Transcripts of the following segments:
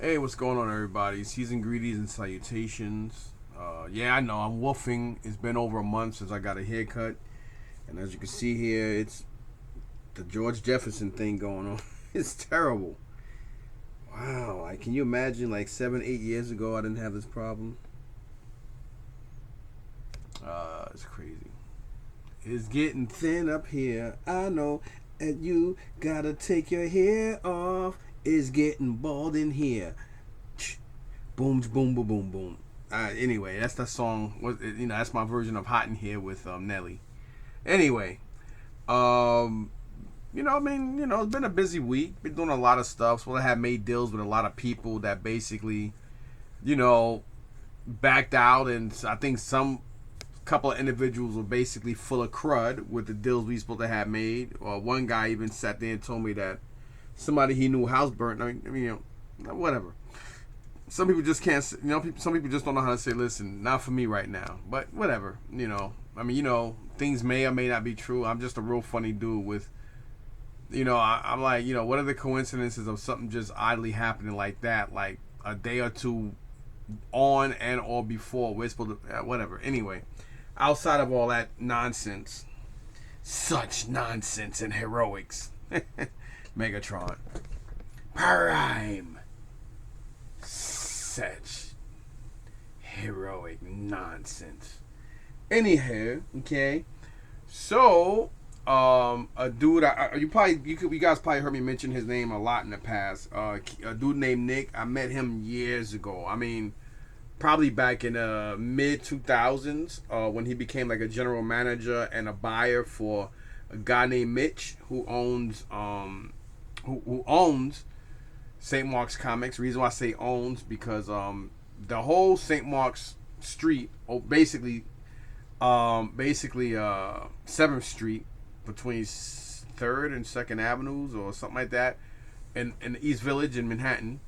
Hey, what's going on, everybody? Season greetings and salutations. Yeah, I know I'm woofing. It's been over a month since I got a haircut, and as you can see here, it's the George Jefferson thing going on. It's terrible. Wow, like, can you imagine? Like 7, 8 years ago, I didn't have this problem. It's crazy. It's getting thin up here. I know, and you gotta take your hair off. It's getting bald in here. Boom, boom, boom, boom, boom. Anyway, that's the song. That's my version of "Hot in Here" with Nelly. Anyway, um, it's been a busy week. Been doing a lot of stuff. So I have made deals with a lot of people that basically, you know, backed out, and I think some couple of individuals were basically full of crud with the deals we supposed to have made. Or one guy even sat there and told me that somebody he knew house burnt. Whatever. Some people just can't. Some people just don't know how to say, "Listen, not for me right now." But whatever. Things may or may not be true. I'm just a real funny dude with. I'm like, what are the coincidences of something just oddly happening like that, like a day or two on and or before we're supposed to, whatever. Anyway, outside of all that nonsense, such nonsense and heroics, Megatron, Prime, such heroic nonsense. Anyhow, okay. So, a dude, you guys probably heard me mention his name a lot in the past. A dude named Nick. I met him years ago. I mean, probably back in the mid 2000s, when he became like a general manager and a buyer for a guy named Mitch who owns St. Mark's Comics. The reason why I say owns because the whole St. Mark's Street, basically 7th Street between Third and Second Avenues or something like that, in the East Village in Manhattan.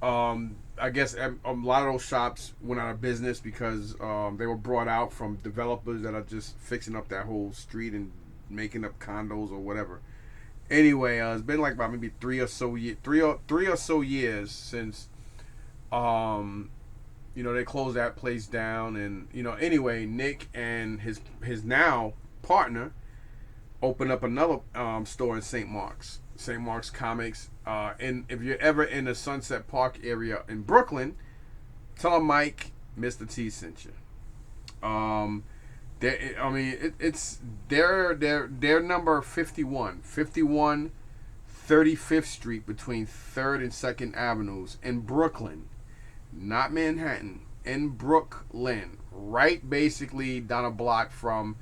I guess a lot of those shops went out of business because they were brought out from developers that are just fixing up that whole street and making up condos or whatever. Anyway, it's been like about maybe three or so years since they closed that place down, and anyway, Nick and his now partner opened up another store in St. Mark's Comics. And if you're ever in the Sunset Park area in Brooklyn, tell them Mike, Mr. T sent you. It's their number 51 35th Street between 3rd and 2nd Avenues in Brooklyn, not Manhattan, in Brooklyn, right basically down a block from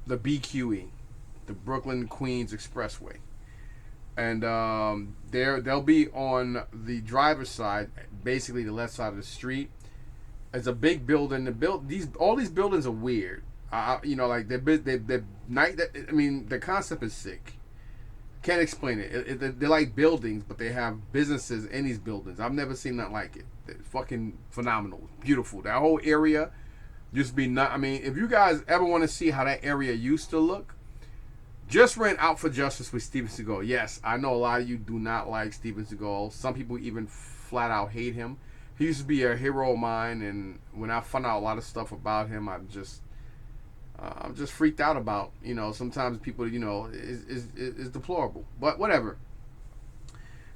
the BQE, the Brooklyn Queens Expressway. And they'll be on the driver's side, basically the left side of the street. It's a big building. All these buildings are weird. Like they're night. I mean, the concept is sick. Can't explain it. They're like buildings, but they have businesses in these buildings. I've never seen nothing like it. It's fucking phenomenal, beautiful. That whole area used to be not. I mean, if you guys ever want to see how that area used to look, just ran Out for Justice with Steven Seagal. Yes, I know a lot of you do not like Steven Seagal. Some people even flat out hate him. He used to be a hero of mine, and when I found out a lot of stuff about him, I'm just freaked out about. Sometimes people, is deplorable, but whatever.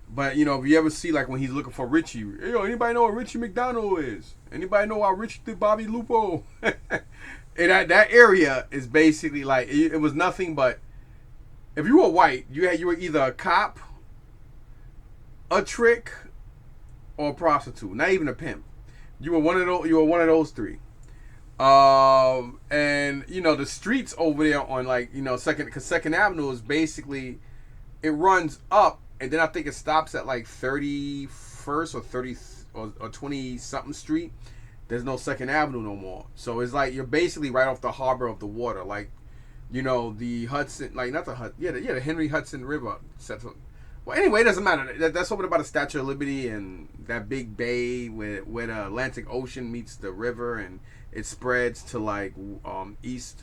But if you ever see like when he's looking for Richie, anybody know what Richie McDonald is? Anybody know how Richie did Bobby Lupo? And that area is basically like it was nothing but. If you were white, you were either a cop, a trick, or a prostitute. Not even a pimp. You were one of those. You were one of those three. And the streets over there on Second Avenue is basically it runs up, and then I think it stops at like 31st or 30 or 20 something street. There's no Second Avenue no more. So it's like you're basically right off the harbor of the water, like. The Hudson, like not the Hudson, the Henry Hudson River. Well, anyway, it doesn't matter. That's something about the Statue of Liberty and that big bay where the Atlantic Ocean meets the river, and it spreads to like east.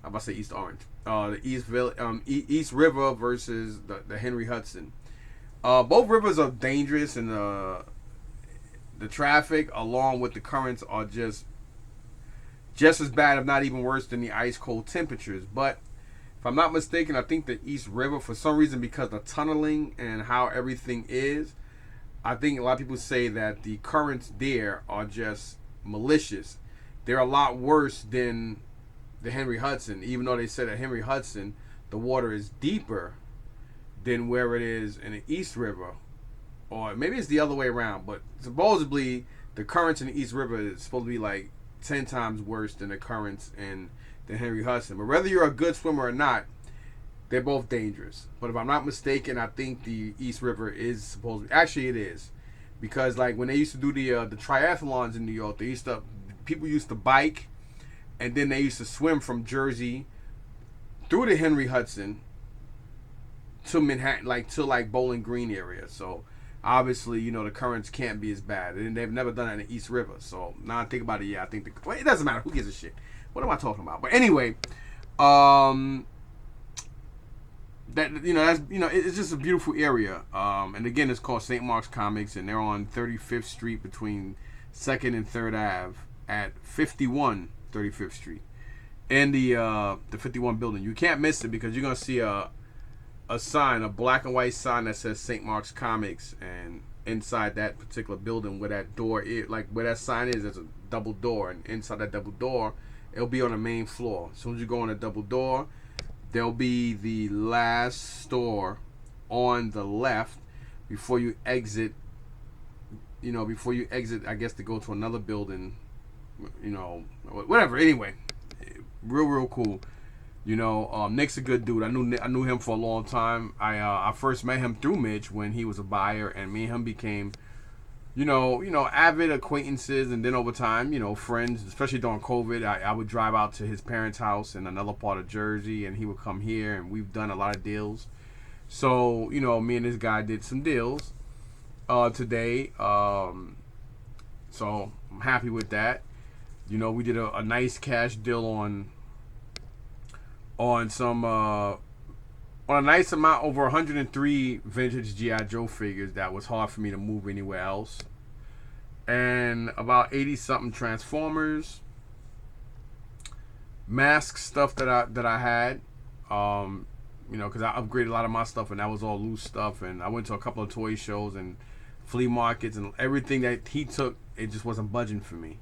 I'm about to say East Orange. The East River versus the Henry Hudson. Both rivers are dangerous, and the traffic along with the currents are just as bad, if not even worse, than the ice cold temperatures. But if I'm not mistaken, I think the East River, for some reason, because of tunneling and how everything is, I think a lot of people say that the currents there are just malicious. They're a lot worse than the Henry Hudson, even though they said that Henry Hudson, the water is deeper than where it is in the East River. Or maybe it's the other way around, but supposedly the currents in the East River is supposed to be like 10 times worse than the currents in the Henry Hudson. But whether you're a good swimmer or not, they're both dangerous. But if I'm not mistaken, I think the East River is supposed to be, actually it is, because like when they used to do the triathlons in New York, people used to bike, and then they used to swim from Jersey through the Henry Hudson to Manhattan, like to like Bowling Green area. So obviously, the currents can't be as bad, and they've never done that in the East River. So now I think about it, yeah, I think it doesn't matter. Who gives a shit? What am I talking about? But anyway, it's just a beautiful area. And again, it's called St. Mark's Comics, and they're on 35th Street between 2nd and 3rd Ave at 51 35th Street, in the 51 building. You can't miss it because you're gonna see a sign, a black and white sign that says St. Mark's Comics, and inside that particular building where that door is, like where that sign is, there's a double door, and inside that double door, it'll be on the main floor. As soon as you go on the double door, there'll be the last store on the left before you exit. I guess to go to another building. Whatever. Anyway, real cool. Nick's a good dude. I knew him for a long time. I first met him through Mitch when he was a buyer, and me and him became, avid acquaintances, and then over time, friends. Especially during COVID, I would drive out to his parents' house in another part of Jersey, and he would come here, and we've done a lot of deals. So me and this guy did some deals today. So I'm happy with that. We did a nice cash deal on some on a nice amount, over 103 vintage G.I. Joe figures that was hard for me to move anywhere else, and about 80 something Transformers, mask stuff that I had, because I upgraded a lot of my stuff, and that was all loose stuff, and I went to a couple of toy shows and flea markets, and everything that he took, it just wasn't budging for me.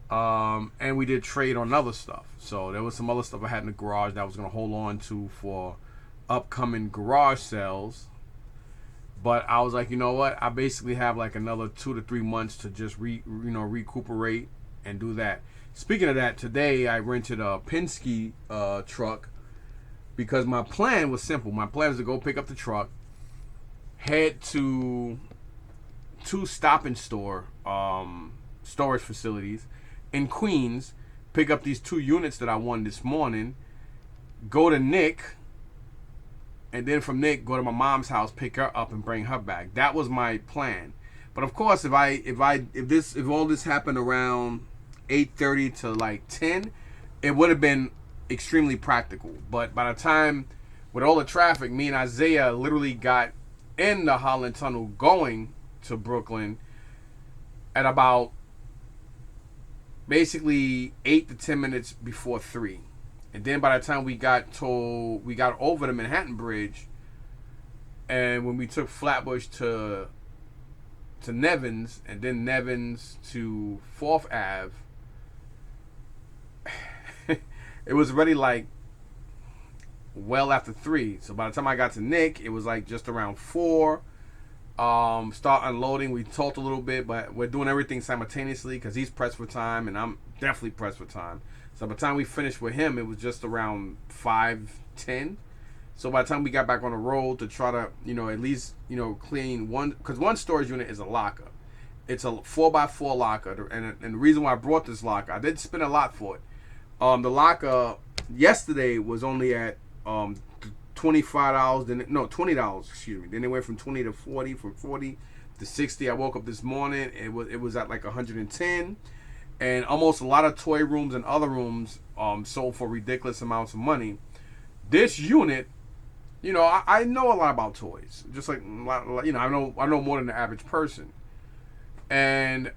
And we did trade on other stuff. So there was some other stuff I had in the garage that I was going to hold on to for upcoming garage sales. But I was like, you know what? I basically have like another 2 to 3 months to just recuperate and do that. Speaking of that, today I rented a Penske truck because my plan was simple. My plan was to go pick up the truck, head to 2 Stop and Store storage facilities in Queens, pick up these 2 units that I won this morning, go to Nick, and then from Nick go to my mom's house, pick her up, and bring her back. That was my plan. But of course, if all this happened around 8:30 to like 10, it would have been extremely practical. But by the time, with all the traffic, me and Isaiah literally got in the Holland Tunnel going to Brooklyn at about basically 8 to 10 minutes before 3. And then by the time we got over the Manhattan Bridge, and when we took Flatbush to Nevins, and then Nevins to 4th Ave, it was already like well after 3. So by the time I got to Nick, it was like just around 4. Start unloading. We talked a little bit, but we're doing everything simultaneously because he's pressed for time and I'm definitely pressed for time. So by the time we finished with him, it was just around 5:10. So by the time we got back on the road to try to, at least, clean one, because one storage unit is a locker. It's a 4x4 locker, and the reason why I brought this locker, I did spend a lot for it. The locker yesterday was only at $25, $20, excuse me. Then it went from 20 to 40, from 40 to 60. I woke up this morning, it was at like 110, and almost a lot of toy rooms and other rooms sold for ridiculous amounts of money. This unit, you know, I know a lot about toys. Just like, you know, I know more than the average person. And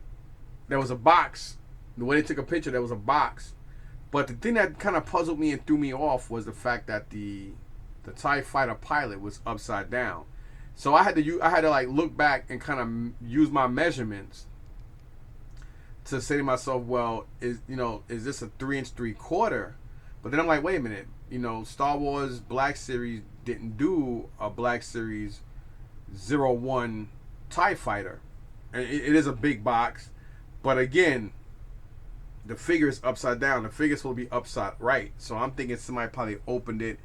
there was a box. The way they took a picture, there was a box. But the thing that kind of puzzled me and threw me off was the fact that the TIE fighter pilot was upside down. So I had to like look back and kind of use my measurements to say to myself, well, is this a 3" 3/4? But then I'm like, wait a minute, you know, Star Wars Black Series didn't do a Black Series 01 TIE fighter. And it is a big box, but again, the figure is upside down. The figure's supposed to be upside right. So I'm thinking somebody probably opened it,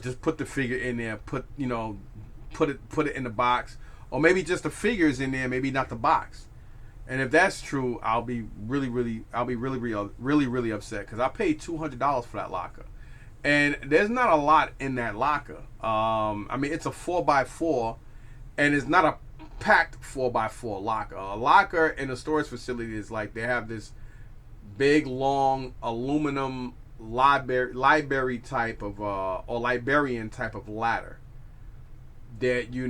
just put the figure in there, put it in the box, or maybe just the figures in there, maybe not the box. And if that's true, I'll be really upset because I paid $200 for that locker, and there's not a lot in that locker. I mean, it's a 4x4, and it's not a packed 4x4 locker. A locker in a storage facility is like they have this big long aluminum library type of or librarian type of ladder that you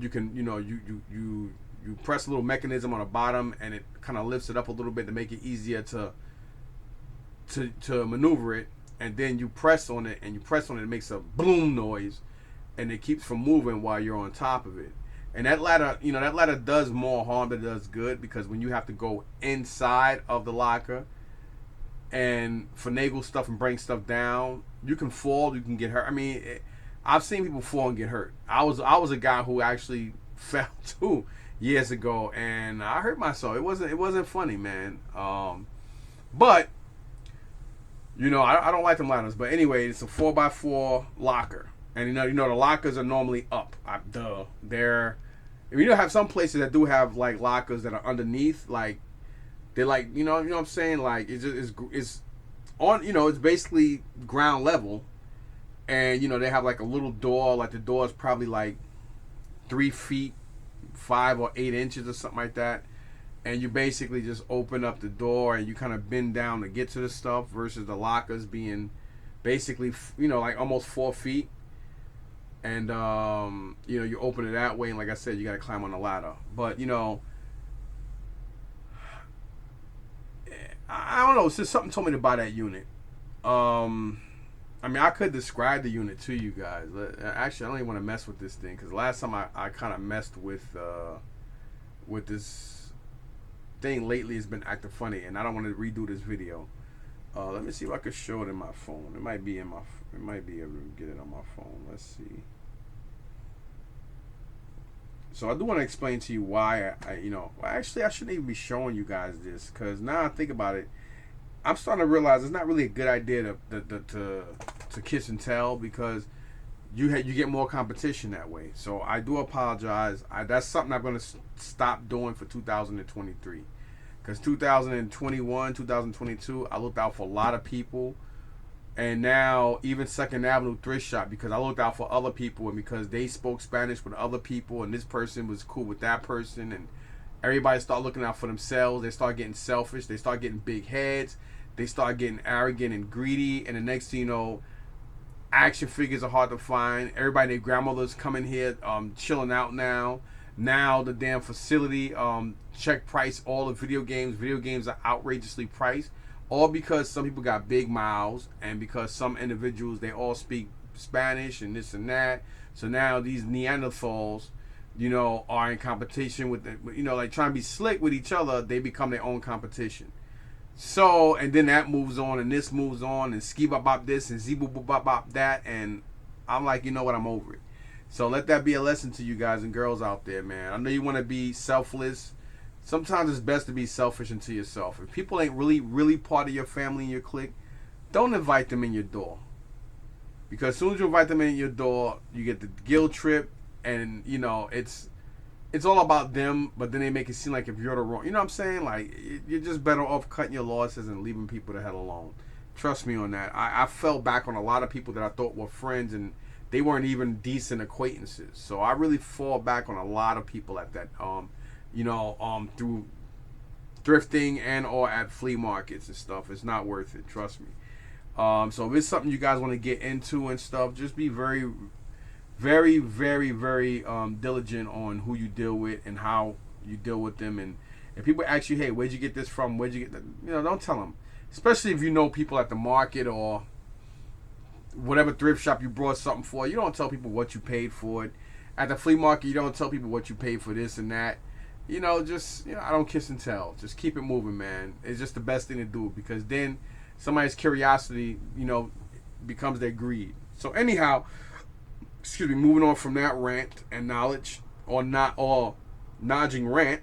can you press a little mechanism on the bottom and it kind of lifts it up a little bit to make it easier to maneuver it, and then you press on it, it makes a boom noise and it keeps from moving while you're on top of it. And that ladder does more harm than it does good, because when you have to go inside of the locker and finagle stuff and bring stuff down, you can fall, you can get hurt. I mean, I've seen people fall and get hurt. I was a guy who actually fell too years ago, and I hurt myself. It wasn't funny, man. But you know, I don't like them ladders. But anyway, it's a 4x4 locker. And you know the lockers are normally up. They're, you know, have some places that do have like lockers that are underneath, like they're like, you know what I'm saying, like it's on, you know, it's basically ground level, and you know they have like a little door, like the door is probably like 3 feet 5 or 8 inches or something like that, and you basically just open up the door and you kind of bend down to get to the stuff, versus the lockers being basically, you know, like almost 4 feet. And you know, you open it that way, and like I said, you got to climb on the ladder. But you know, I don't know. It's just something told me to buy that unit. I mean, I could describe the unit to you guys. Actually, I don't even want to mess with this thing, because last time I kind of messed with this thing lately, it's been acting funny, and I don't want to redo this video. Let me see if I could show it in my phone. It might be able to get it on my phone. Let's see. So I do want to explain to you why actually I shouldn't even be showing you guys this, because now I think about it, I'm starting to realize it's not really a good idea to kiss and tell, because you get more competition that way. So I do apologize. That's something I'm going to stop doing for 2023. Because 2021, 2022, I looked out for a lot of people. And now even Second Avenue Thrift Shop, because I looked out for other people, and because they spoke Spanish with other people, and this person was cool with that person, and everybody started looking out for themselves. They start getting selfish. They start getting big heads. They start getting arrogant and greedy. And the next thing you know, action figures are hard to find. Everybody and their grandmothers coming here chilling out now. Now the damn facility check price all the video games. Video games are outrageously priced, all because some people got big mouths, and because some individuals, they all speak Spanish and this and that. So now these Neanderthals, you know, are in competition with you know, like trying to be slick with each other. They become their own competition. So, and then that moves on, and this moves on, and ski bop bop this, and zee bop bop bop that, and I'm like, you know what, I'm over it. So let that be a lesson to you guys and girls out there, man. I know you want to be selfless. Sometimes it's best to be selfish and to yourself. If people ain't really part of your family and your clique, don't invite them in your door. Because as soon as you invite them in your door, you get the guilt trip, and you know, it's all about them, but then they make it seem like if you're the wrong, you know what I'm saying? Like, you're just better off cutting your losses and leaving people the hell alone. Trust me on that. I fell back on a lot of people that I thought were friends, and they weren't even decent acquaintances. So I really fall back on a lot of people at that, through thrifting and or at flea markets and stuff. It's not worth it. Trust me. So if it's something you guys want to get into and stuff, just be very, very, very, very diligent on who you deal with and how you deal with them. And if people ask you, hey, where'd you get this from? Where'd you get that? Don't tell them. Especially if you know people at the market or whatever thrift shop you brought something for. You don't tell people what you paid for it. At the flea market, you don't tell people what you paid for this and that. I don't kiss and tell. Just keep it moving, man. It's just the best thing to do, because then somebody's curiosity, becomes their greed. So anyhow, excuse me, moving on from that rant and knowledge, or not all nodging rant,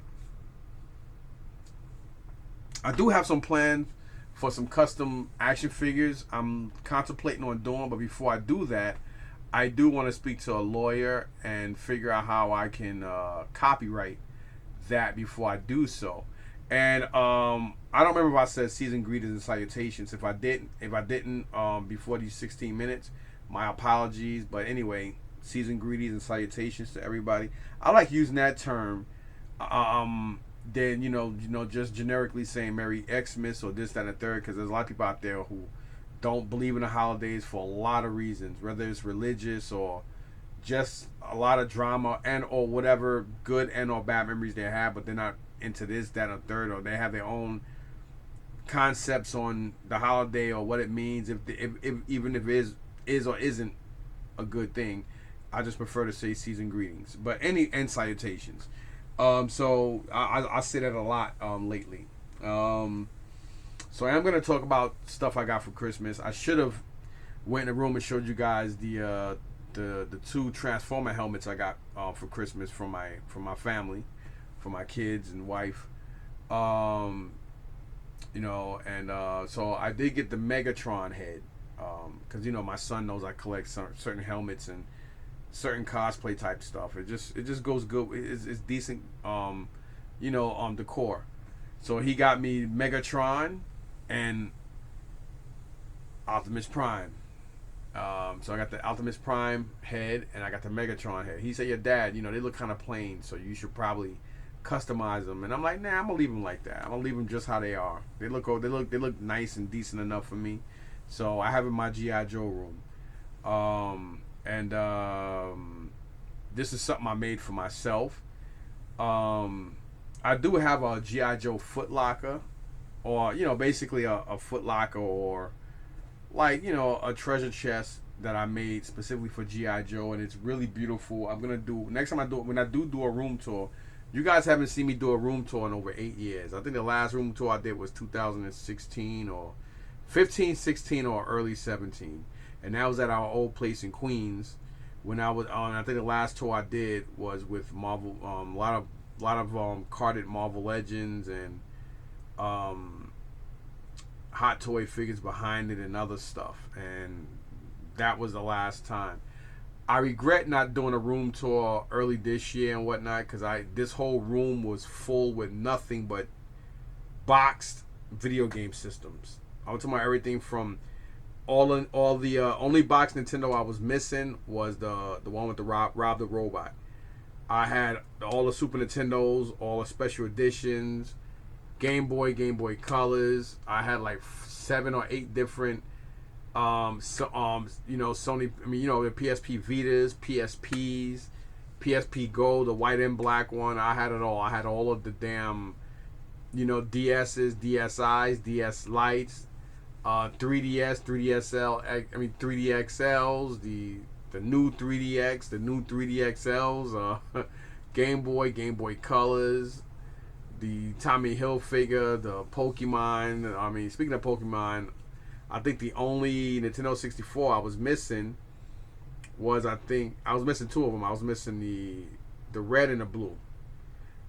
I do have some plans for some custom action figures I'm contemplating on doing. But before I do that, I do want to speak to a lawyer and figure out how I can copyright that before I do so. And I don't remember if I said seasoned greetings and salutations. If I didn't before these 16 minutes, my apologies. But anyway, seasoned greetings and salutations to everybody. I like using that term than just generically saying Merry Xmas or this, that, and the third, because there's a lot of people out there who don't believe in the holidays for a lot of reasons, whether it's religious or just a lot of drama and or whatever good and or bad memories they have, but they're not into this, that, or third, or they have their own concepts on the holiday or what it means, if even if it is or isn't a good thing. I just prefer to say seasoned greetings, but and salutations. So I say that a lot lately. So I am going to talk about stuff I got for Christmas. I should have went in the room and showed you guys the two Transformer helmets I got for Christmas from my family, for my kids and wife. So I did get the Megatron head, because my son knows I collect certain helmets and certain cosplay type stuff. It just goes good. It's decent, decor. So he got me Megatron and Optimus Prime. So I got the Optimus Prime head and I got the Megatron head. He said, "Your dad, they look kind of plain, so you should probably customize them." And I'm like, "Nah, I'm gonna leave them like that. I'm gonna leave them just how they are. They look nice and decent enough for me." So I have in my GI Joe room. This is something I made for myself. I do have a GI Joe Foot Locker, or basically a Foot Locker, or like a treasure chest that I made specifically for GI Joe, and it's really beautiful. I'm gonna do next time when I do a room tour. You guys haven't seen me do a room tour in over 8 years. I think the last room tour I did was 2016 or 15, 16, or early 17. And that was at our old place in Queens. When I was on, I think the last tour I did was with Marvel. A lot of carded Marvel Legends and Hot Toy figures behind it and other stuff. And that was the last time. I regret not doing a room tour early this year and whatnot, because this whole room was full with nothing but boxed video game systems. I was talking about everything from all the only box Nintendo I was missing was the one with the Rob the Robot. I had all the Super Nintendos, all the special editions, Game Boy Colors. I had like 7 or 8 different Sony, the PSP Vitas, PSPs, PSP Gold, the white and black one. I had it all. I had all of the damn DS's, DSI's, DS Lites, 3DS, 3DXLs, the new 3DX, the new 3DXLs, Game Boy Colors, the Tommy Hilfiger, the Pokemon. Speaking of Pokemon, I think the only Nintendo 64 I was missing was, I was missing 2 of them. I was missing the red and the blue.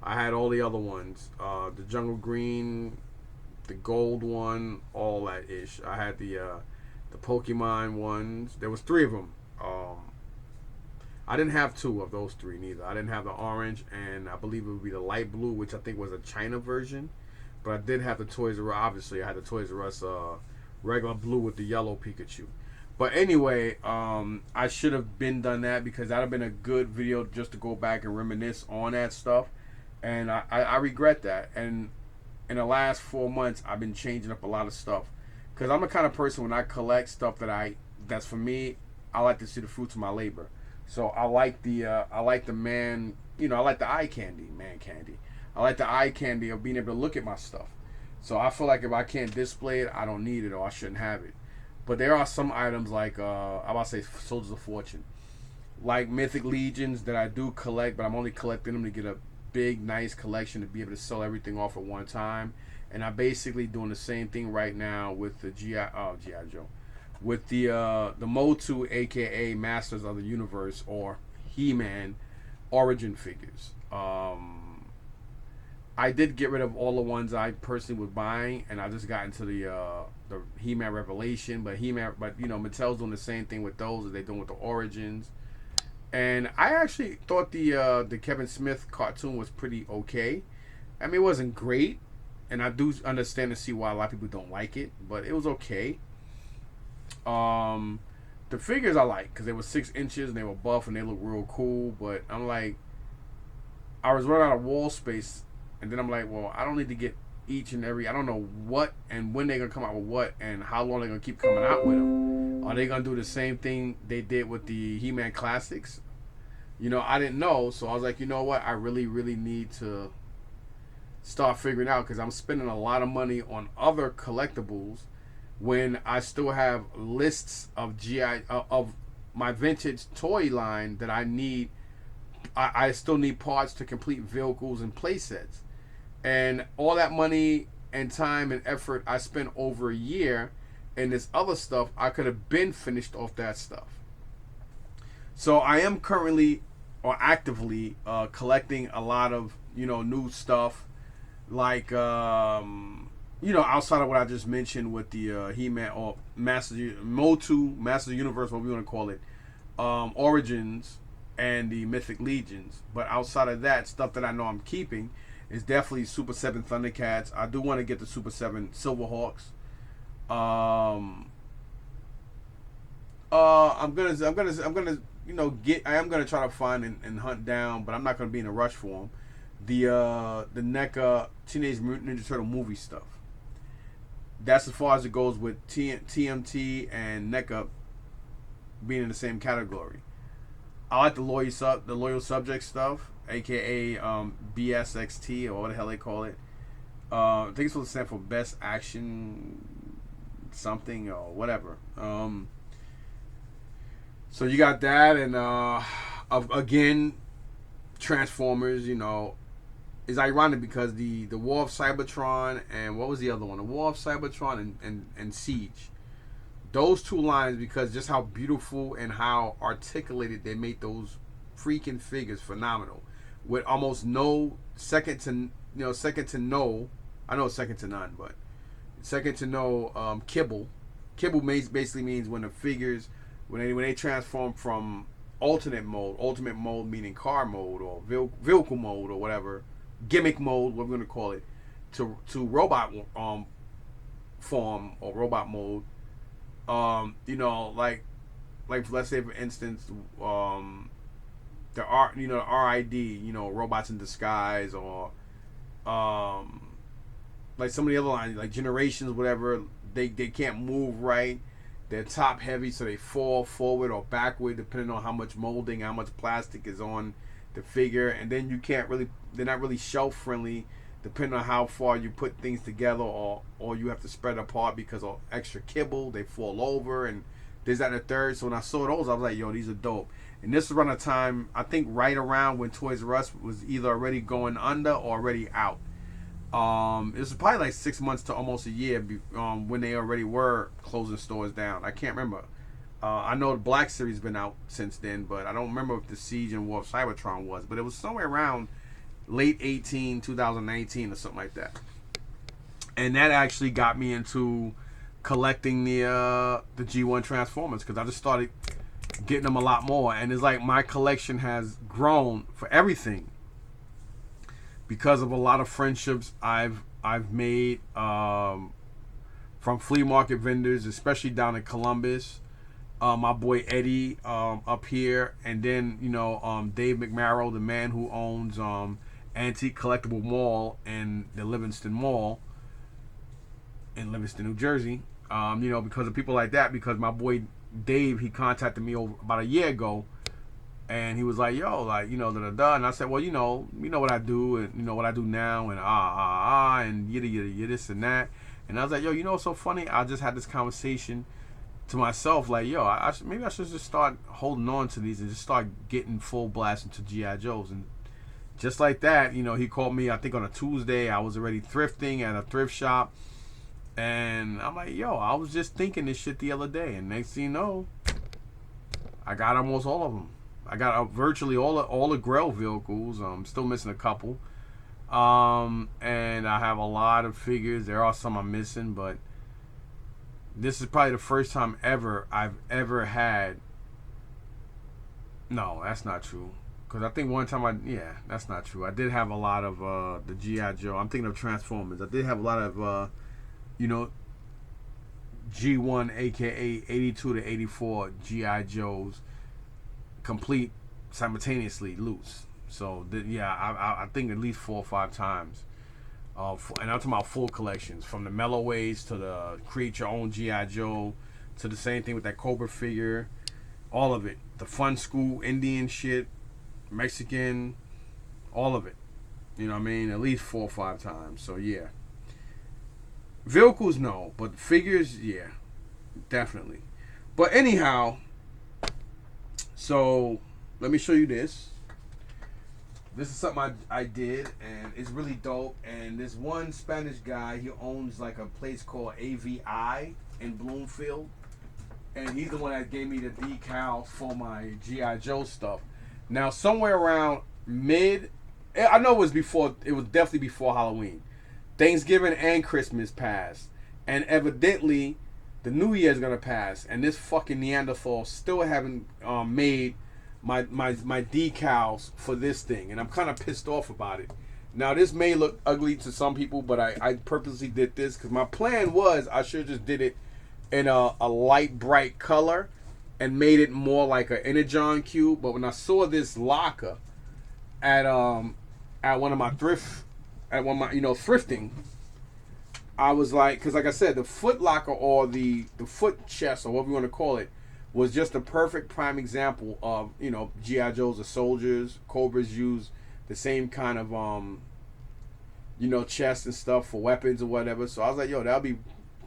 I had all the other ones, the Jungle Green, the gold one, all that ish. I had the Pokemon ones. There was 3 of them. I didn't have 2 of those 3 neither. I didn't have the orange, and I believe it would be the light blue, which I think was a China version. But I did have the Toys R Us. Obviously, I had the Toys R Us regular blue with the yellow Pikachu. But anyway, I should have done that, because that would have been a good video just to go back and reminisce on that stuff. And I regret that. And in the last 4 months, I've been changing up a lot of stuff, because I'm the kind of person, when I collect stuff that's for me, I like to see the fruits of my labor. So I like the man, I like the eye candy, man candy. I like the eye candy of being able to look at my stuff. So I feel like if I can't display it, I don't need it or I shouldn't have it. But there are some items like I about to say Soldiers of Fortune, like Mythic Legions that I do collect, but I'm only collecting them to get a big, nice collection to be able to sell everything off at one time. And I'm basically doing the same thing right now with the GI Joe, with the Motu, aka Masters of the Universe or He-Man origin figures. I did get rid of all the ones I personally was buying, and I just got into the He-Man Revelation. But Mattel's doing the same thing with those as they're doing with the Origins. And I actually thought the Kevin Smith cartoon was pretty okay. I mean, it wasn't great, and I do understand and see why a lot of people don't like it, but it was okay. Um, the figures I like because they were 6 inches and they were buff and they look real cool. But I'm like, I was running out of wall space, and then I'm like, well, I don't need to get each and every. I don't know what and when they're gonna come out with what and how long they're gonna keep coming out with them. Are they gonna do the same thing they did with the He-Man classics? I didn't know, so I was like, you know what? I really, really need to start figuring out because I'm spending a lot of money on other collectibles when I still have lists of GI of my vintage toy line that I need. I still need parts to complete vehicles and play sets, and all that money and time and effort I spent over a year in this other stuff. I could have been finished off that stuff. So I am currently or actively collecting a lot of new stuff like outside of what I just mentioned with the He-Man or Motu Master Universe, what we want to call it, Origins and the Mythic Legions. But outside of that, stuff that I know I'm keeping is definitely Super 7 Thundercats. I do want to get the Super 7 Silverhawks. I am gonna try to find and hunt down, but I'm not gonna be in a rush for them. The NECA Teenage Mutant Ninja Turtle movie stuff. That's as far as it goes with TMT and NECA being in the same category. I like the loyal subject stuff, aka BSXT or what the hell they call it. I think it's supposed to stand for Best Action something or whatever. So you got that, and again, Transformers. Is ironic because the War of Cybertron and what was the other one? The War of Cybertron and Siege. Those two lines, because just how beautiful and how articulated they made those freaking figures phenomenal, with almost no second to no. I know second to none, but second to no kibble. Kibble basically means when the figures when they transform from ultimate mode meaning car mode or vehicle mode or whatever, gimmick mode, what we're gonna call it, to robot form or robot mode. Like let's say for instance, the RID, robots in disguise, or like some of the other lines, like Generations, whatever, they can't move right. They're top heavy, so they fall forward or backward depending on how much molding, how much plastic is on the figure, and then you can't really. They're not really shelf friendly, depending on how far you put things together, or you have to spread apart because of extra kibble. They fall over, and there's that and a third. So when I saw those, I was like, yo, these are dope. And this was around the time, I think, right around when Toys R Us was either already going under or already out. It was probably like 6 months to almost a year when they already were closing stores down. I can't remember. I know the Black Series been out since then, but I don't remember if the Siege and War of Cybertron was. But it was somewhere around late 2019 or something like that. And that actually got me into collecting the G1 Transformers, because I just started getting them a lot more. And it's like my collection has grown for everything because of a lot of friendships I've made from flea market vendors, especially down in Columbus. My boy Eddie up here, and then Dave McMarrow, the man who owns Antique Collectible Mall and the Livingston Mall in Livingston, New Jersey. Because of people like that. Because my boy Dave, he contacted me about a year ago And he was like, yo, like, you know, da da da. And I said, well, you know what I do, and you know what I do now, and and yada yada yada, this and that. And I was like, yo, you know what's so funny? I just had this conversation to myself, like, yo, maybe I should just start holding on to these and just start getting full blast into GI Joes. And just like that, you know, he called me, I think on a Tuesday. I was already thrifting at a thrift shop. And I'm like, yo, I was just thinking this shit the other day. And next thing you know, I got almost all of them. I got virtually all the Grail vehicles. I'm still missing a couple. And I have a lot of figures. There are some I'm missing, but this is probably the first time I've ever had. No, that's not true. Because I think one time that's not true. I did have a lot of the G.I. Joe. I'm thinking of Transformers. I did have a lot of, G1, aka 82 to 84 G.I. Joes, complete simultaneously loose. So, I think at least 4 or 5 times. And I'm talking about full collections, from the Melloways to the create your own G.I. Joe, to the same thing with that Cobra figure, all of it. The Fun School Indian shit, Mexican, all of it. You know what I mean? At least 4 or 5 times. So yeah. Vehicles, no, but figures, yeah, definitely. But anyhow, so let me show you this. This is something I did, and it's really dope. And this one Spanish guy, he owns like a place called AVI in Bloomfield. And he's the one that gave me the decal for my G.I. Joe stuff. Now, somewhere around I know it was definitely before Halloween. Thanksgiving and Christmas passed. And evidently, the New Year's gonna pass. And this fucking Neanderthal still haven't made my decals for this thing, and I'm kind of pissed off about it. Now, this may look ugly to some people, but I purposely did this because my plan was I should have just did it in a light bright color and made it more like an Energon cube. But when I saw this locker at one of my thrifting, I was like, because like I said, the foot locker or the foot chest or whatever you want to call it was just a perfect prime example of, G.I. Joes are soldiers. Cobras use the same kind of, chest and stuff for weapons or whatever. So I was like, yo, that'll be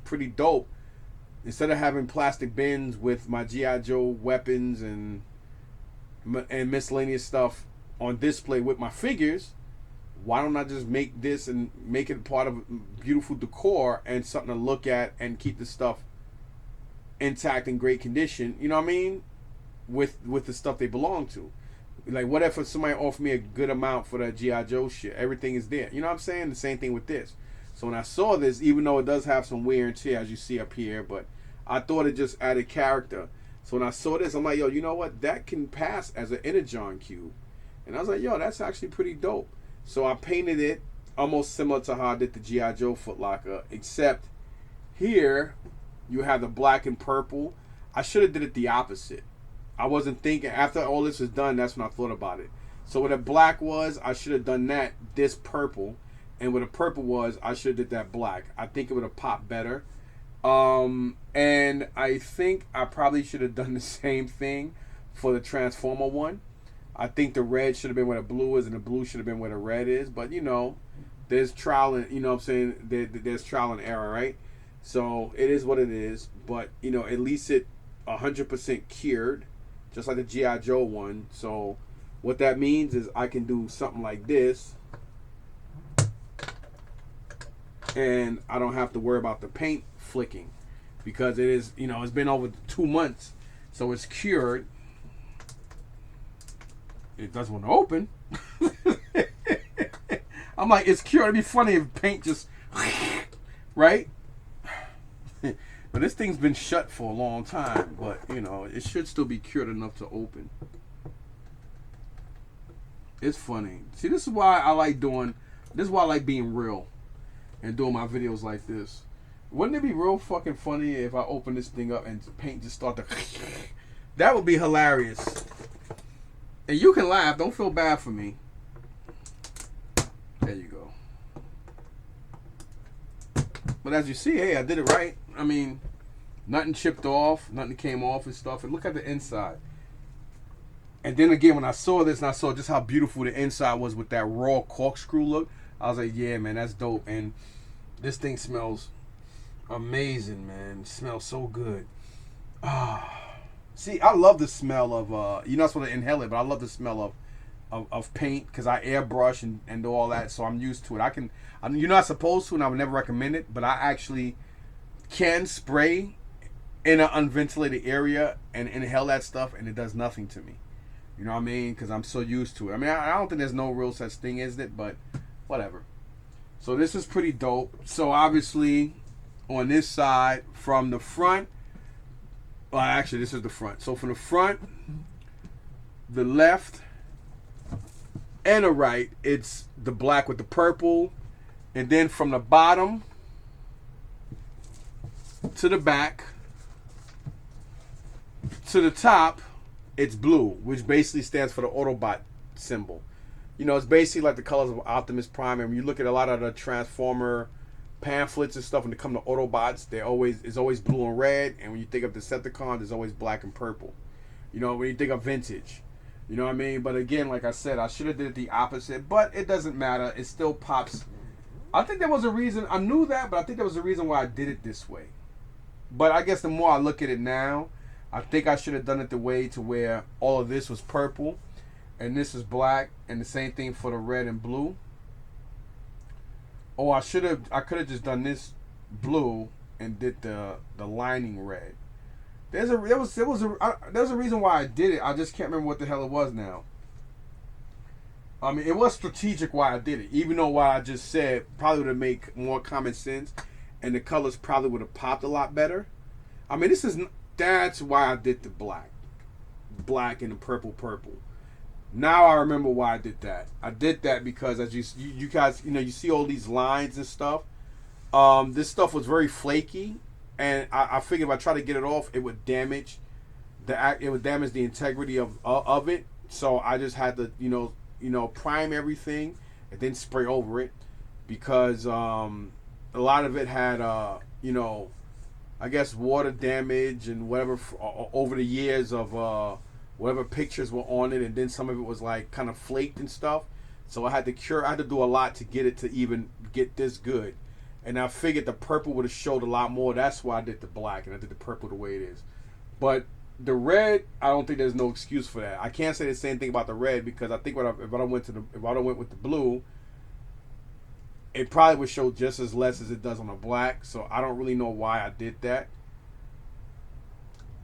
pretty dope. Instead of having plastic bins with my G.I. Joe weapons and miscellaneous stuff on display with my figures, why don't I just make this and make it part of beautiful decor and something to look at and keep the stuff intact in great condition, you know what I mean, with the stuff they belong to. Like, what if somebody offered me a good amount for that G.I. Joe shit? Everything is there, you know what I'm saying? The same thing with this. So when I saw this, even though it does have some wear and tear, as you see up here, but I thought it just added character. So when I saw this, I'm like, yo, you know what, that can pass as an Energon cube. And I was like, yo, that's actually pretty dope. So I painted it almost similar to how I did the G.I. Joe footlocker, except here you have the black and purple. I should have did it the opposite. I wasn't thinking. After all this was done, that's when I thought about it. So what the black was, I should have done this purple. And what the purple was, I should have did that black. I think it would have popped better. And I think I probably should have done the same thing for the Transformer one. I think the red should have been where the blue is, and the blue should have been where the red is. But, there's trial and, what I'm saying? There's trial and error, right? So it is what it is. But, at least it 100% cured, just like the G.I. Joe one. So what that means is I can do something like this, and I don't have to worry about the paint flicking, because it is, it's been over 2 months, so it's cured. It doesn't want to open. I'm like, it's cured. It'd be funny if paint just, right? But this thing's been shut for a long time, but it should still be cured enough to open. It's funny. See, this is why I like being real and doing my videos like this. Wouldn't it be real fucking funny if I open this thing up and paint just start to that would be hilarious. And you can laugh, don't feel bad for me. There you go. But as you see, hey, I did it right. I mean, nothing chipped off, nothing came off and stuff. And look at the inside. And then again, when I saw this and I saw just how beautiful the inside was with that raw corkscrew look, I was like, yeah, man, that's dope. And this thing smells amazing, man. It smells so good. Ah, see, I love the smell of you're not supposed to inhale it, but I love the smell of paint because I airbrush and do all that, so I'm used to it. You're not supposed to, and I would never recommend it, but I actually can spray in an unventilated area and inhale that stuff, and it does nothing to me. You know what I mean? Because I'm so used to it. I mean, I don't think there's no real such thing, is it? But whatever. So this is pretty dope. So obviously, on this side, from the front, well, actually, this is the front. So from the front, the left, and the right, it's the black with the purple. And then from the bottom to the back to the top, it's blue, which basically stands for the Autobot symbol. You know, it's basically like the colors of Optimus Prime. And when you look at a lot of the Transformer pamphlets and stuff, when they come to Autobots, it's always blue and red. And when you think of Decepticons, it's always black and purple. You know, when you think of vintage. You know what I mean? But again, like I said, I should have did it the opposite. But it doesn't matter. It still pops. I think there was a reason. I knew that, but I think there was a reason why I did it this way. But I guess the more I look at it now, I think I should have done it the way to where all of this was purple and this is black, and the same thing for the red and blue. Or I could have just done this blue and did the lining red. There was a reason why I did it. I just can't remember what the hell it was now. I mean, it was strategic why I did it, even though what I just said probably would have made more common sense, and the colors probably would have popped a lot better. I mean, that's why I did the black and the purple. Now I remember why I did that. I did that because as you guys, you know, you see all these lines and stuff. This stuff was very flaky, and I figured if I try to get it off, it would damage the integrity of it. So I just had to, you know, prime everything and then spray over it because a lot of it had, you know, I guess water damage and whatever over the years of whatever pictures were on it, and then some of it was like kind of flaked and stuff. So I had to do a lot to get it to even get this good. And I figured the purple would have showed a lot more. That's why I did the black and I did the purple the way it is. But the red, I don't think there's no excuse for that. I can't say the same thing about the red because I think if I went with the blue, it probably would show just as less as it does on the black. So I don't really know why I did that.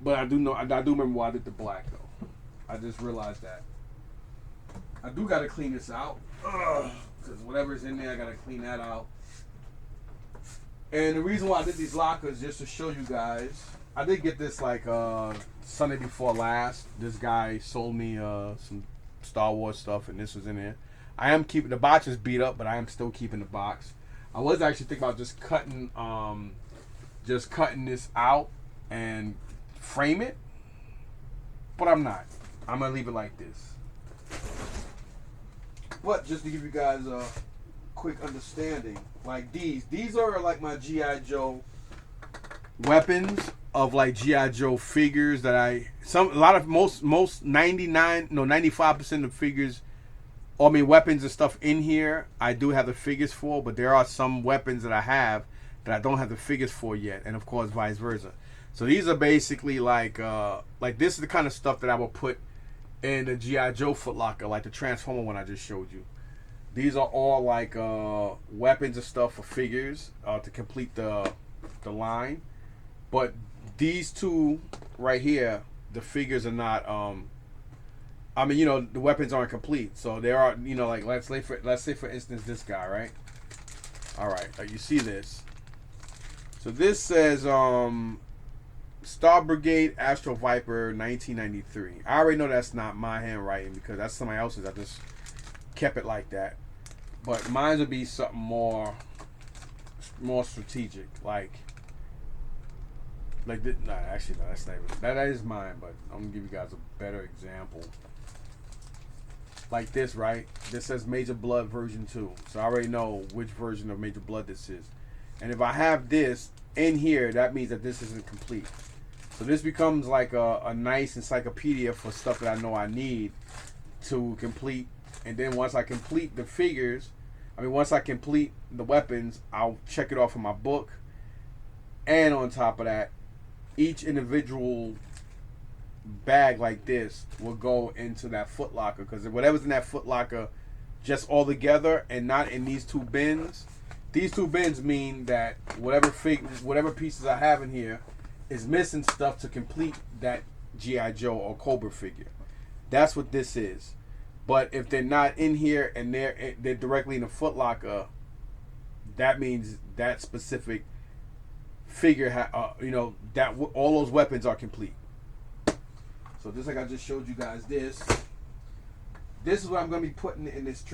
But I do remember why I did the black though. I just realized that. I do gotta clean this out. Because whatever's in there, I gotta clean that out. And the reason why I did these lockers just to show you guys. I did get this like Sunday before last. This guy sold me some Star Wars stuff, and this was in there. I am keeping the box is beat up, but I am still keeping the box. I was actually thinking about just cutting this out and frame it, but I'm not. I'm gonna leave it like this. But just to give you guys a quick understanding, like these are like my G.I. Joe weapons of like G.I. Joe figures that most 95% of figures, I mean weapons and stuff in here I do have the figures for, but there are some weapons that I have that I don't have the figures for yet, and of course vice versa. So these are basically like this is the kind of stuff that I will put in the G.I. Joe Foot Locker, like the Transformer one I just showed you. These are all like weapons and stuff for figures to complete the line. But these two right here, the figures are not. I mean, you know, the weapons aren't complete. So there are, you know, like let's say for instance this guy, right? All right, you see this. So this says Star Brigade Astro Viper 1993. I already know that's not my handwriting because that's somebody else's. I just kept it like that. But mine would be something more strategic, like this. No, actually, no, that's not even, that is mine. But I'm gonna give you guys a better example. Like this, right? This says Major Blood version 2, so I already know which version of Major Blood this is. And if I have this in here, that means that this isn't complete. So this becomes like a nice encyclopedia for stuff that I know I need to complete. And then once I complete the figures, once I complete the weapons, I'll check it off in my book. And on top of that, each individual bag like this will go into that Foot Locker, because whatever's in that Foot Locker just all together and not in these two bins. These two bins mean that whatever pieces I have in here is missing stuff to complete that G.I. Joe or Cobra figure. That's what this is. But if they're not in here and they're directly in the Foot Locker, that means that specific figure, that all those weapons are complete. So just like I just showed you guys this. This is what I'm gonna be putting in this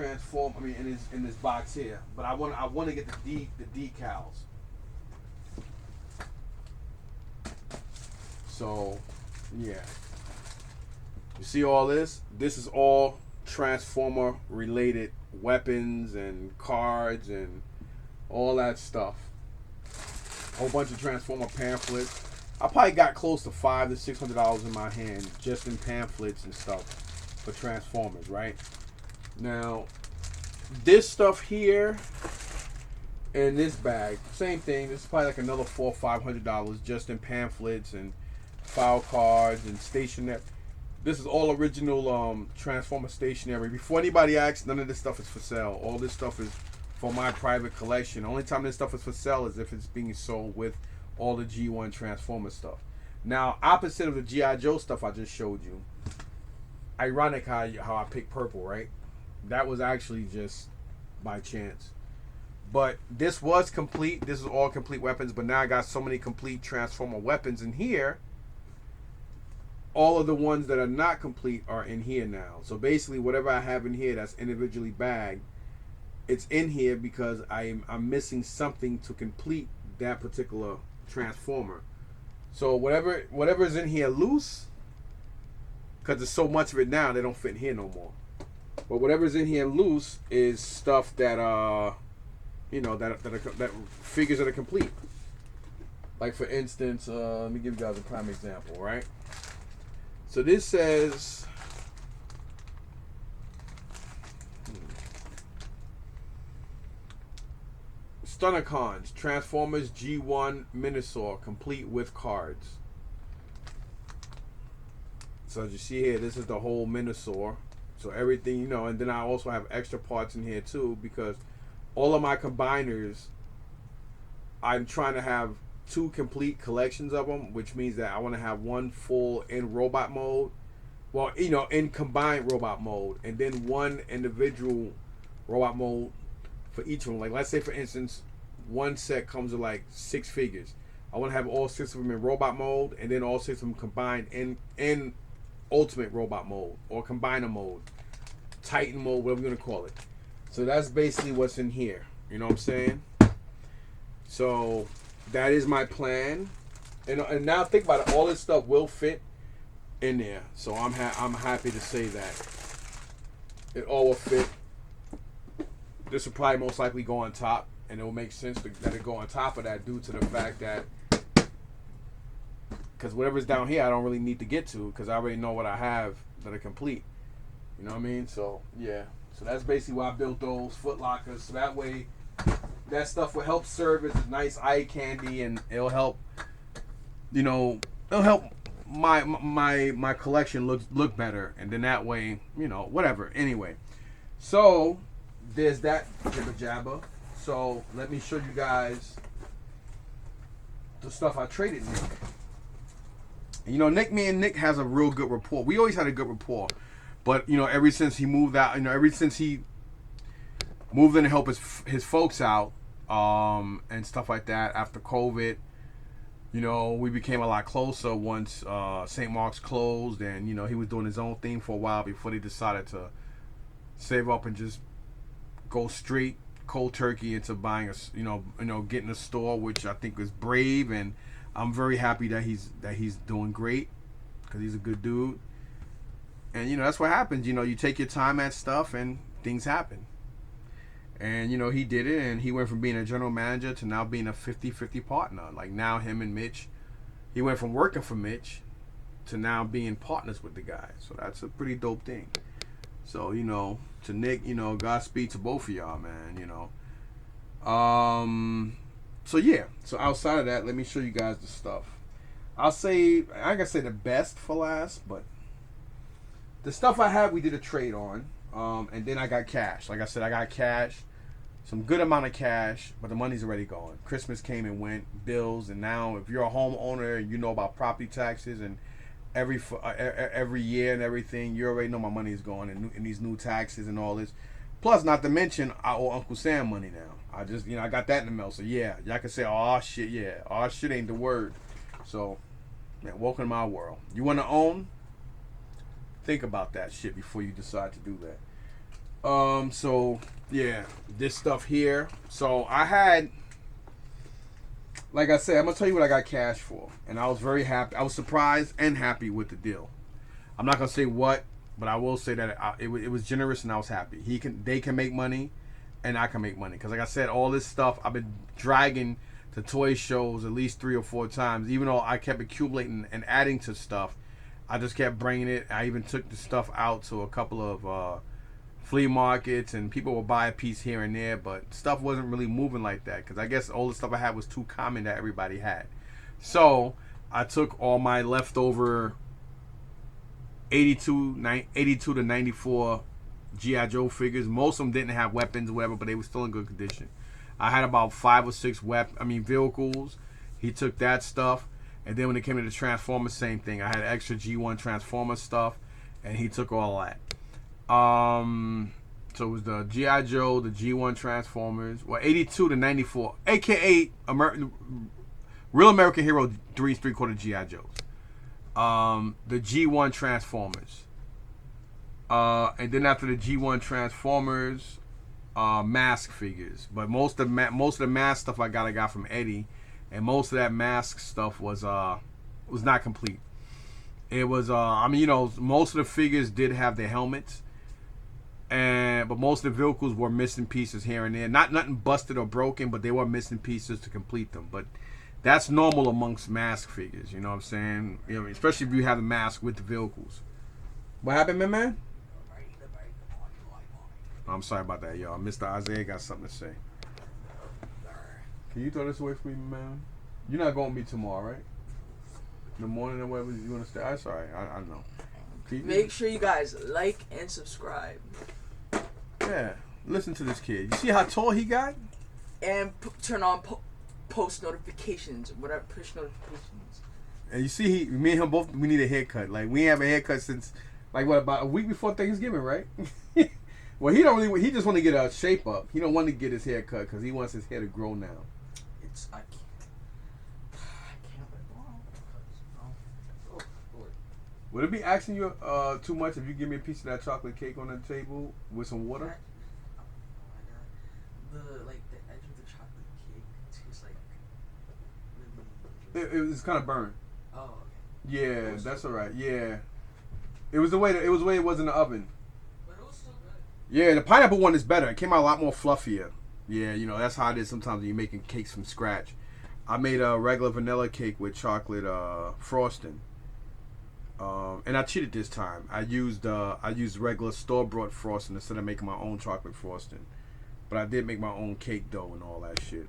in this box here. But I want to get the decals. So yeah, you see all this? This is all Transformer related weapons and cards and all that stuff. Whole bunch of Transformer pamphlets. I probably got close to $500 to $600 in my hand just in pamphlets and stuff for Transformers, right? Now, this stuff here in this bag, same thing. This is probably like another $400 or $500 just in pamphlets and file cards and stationery. This is all original Transformer stationery. Before anybody asks, none of this stuff is for sale. All this stuff is for my private collection. The only time this stuff is for sale is if it's being sold with all the G1 Transformer stuff. Now, opposite of the G.I. Joe stuff I just showed you, ironic how I picked purple, right? That was actually just by chance. But this was complete. This is all complete weapons. But now I got so many complete Transformer weapons in here. All of the ones that are not complete are in here now. So basically, whatever I have in here that's individually bagged, it's in here because I'm missing something to complete that particular Transformer. So whatever is in here loose, because there's so much of it now, they don't fit in here no more. But whatever's in here loose is stuff that that figures that are complete. Like for instance, let me give you guys a prime example, right? So this says Stunnercons Transformers G1 Minosaur complete with cards. So as you see here, this is the whole Minosaur. So everything, and then I also have extra parts in here too, because all of my combiners, I'm trying to have 2 complete collections of them, which means that I want to have one full in robot mode, well, in combined robot mode, and then one individual robot mode for each of them. Like, let's say for instance, one set comes with like 6 figures. I want to have all 6 of them in robot mode, and then all 6 of them combined in ultimate robot mode or combiner mode, Titan mode, whatever you're gonna call it. So that's basically what's in here. You know what I'm saying? So that is my plan. And now think about it. All this stuff will fit in there. So I'm happy to say that it all will fit. This will probably most likely go on top, and it will make sense that it go on top of that due to the fact that because whatever's down here I don't really need to get to because I already know what I have that are complete. You know what I mean? So yeah. So that's basically why I built those Foot Lockers. So that way that stuff will help serve as a nice eye candy, and it'll help my collection look better, and then that way, whatever. Anyway. So there's that jibber jabber. So let me show you guys the stuff I traded Nick. Me and Nick has a real good rapport. We always had a good rapport. But, ever since he moved out, ever since he moved in to help his folks out, and stuff like that after COVID, we became a lot closer once St. Mark's closed, and, he was doing his own thing for a while before they decided to save up and just go straight cold turkey into buying getting a store, which I think was brave, and I'm very happy that he's doing great because he's a good dude. And that's what happens. You take your time at stuff and things happen. And he did it, and he went from being a general manager to now being a 50-50 partner. Like now him and Mitch he went from working for Mitch to now being partners with the guy. So that's a pretty dope thing. So, to Nick, Godspeed to both of y'all, man, So yeah. So outside of that, let me show you guys the stuff. I ain't gonna say the best for last, but the stuff I had, we did a trade on. And then I got cash. Like I said, I got cash. Some good amount of cash, but the money's already gone. Christmas came and went, bills, and now if you're a homeowner and you know about property taxes and every year and everything, you already know my money is gone and these new taxes and all this. Plus, not to mention, I owe Uncle Sam money now. I just, I got that in the mail. So yeah, y'all can say, oh shit, yeah, oh shit ain't the word. So, man, welcome to my world. You want to own? Think about that shit before you decide to do that. So yeah, this stuff here. So I had, like I said, I'm gonna tell you what I got cash for, and I was very happy. I was surprised and happy with the deal. I'm not gonna say what, but I will say that it was generous, and I was happy. They can make money, and I can make money. Because like I said, all this stuff I've been dragging to toy shows at least 3 or 4 times. Even though I kept accumulating and adding to stuff, I just kept bringing it. I even took the stuff out to a couple of flea markets, and people would buy a piece here and there, but stuff wasn't really moving like that because I guess all the stuff I had was too common that everybody had. So I took all my leftover 82 to 94 G.I. Joe figures. Most of them didn't have weapons or whatever, but they were still in good condition. I had about 5 or 6 vehicles. He took that stuff, and then when it came to the Transformers, same thing. I had extra G1 Transformers stuff, and he took all that. So it was the G.I. Joe, the G1 Transformers, 82 to 94, aka Real American Hero 3 3/4 G.I. Joes. The G1 Transformers. And then after the G1 Transformers, mask figures. But most of the mask stuff I got from Eddie, and most of that mask stuff was not complete. It was most of the figures did have their helmets. But most of the vehicles were missing pieces here and there. Nothing busted or broken, but they were missing pieces to complete them. But that's normal amongst mask figures, you know what I'm saying? Especially if you have the mask with the vehicles. What happened, man? I'm sorry about that, y'all. Mr. Isaiah got something to say. Can you throw this away from me, man? You're not going to be tomorrow, right? In the morning or whatever you want to stay. That's all right. I know. Make sure you guys like and subscribe. Yeah, listen to this kid. You see how tall he got? And turn on post notifications, whatever, push notifications. And you see, me and him both, we need a haircut. Like, we ain't have a haircut since, about a week before Thanksgiving, right? Well, he just want to get a shape up. He don't want to get his hair cut because he wants his hair to grow now. I can't let it go. Oh, Lord. Would it be asking you too much if you give me a piece of that chocolate cake on the table with some water? The edge of the chocolate cake tastes like really. It was kind of burned. Oh, okay. Yeah, that's all right. Yeah, it was the way it was in the oven. But it was still good. Yeah, the pineapple one is better. It came out a lot more fluffier. Yeah, that's how it is sometimes when you're making cakes from scratch. I made a regular vanilla cake with chocolate frosting. And I cheated this time. I used regular store-bought frosting instead of making my own chocolate frosting. But I did make my own cake dough and all that shit.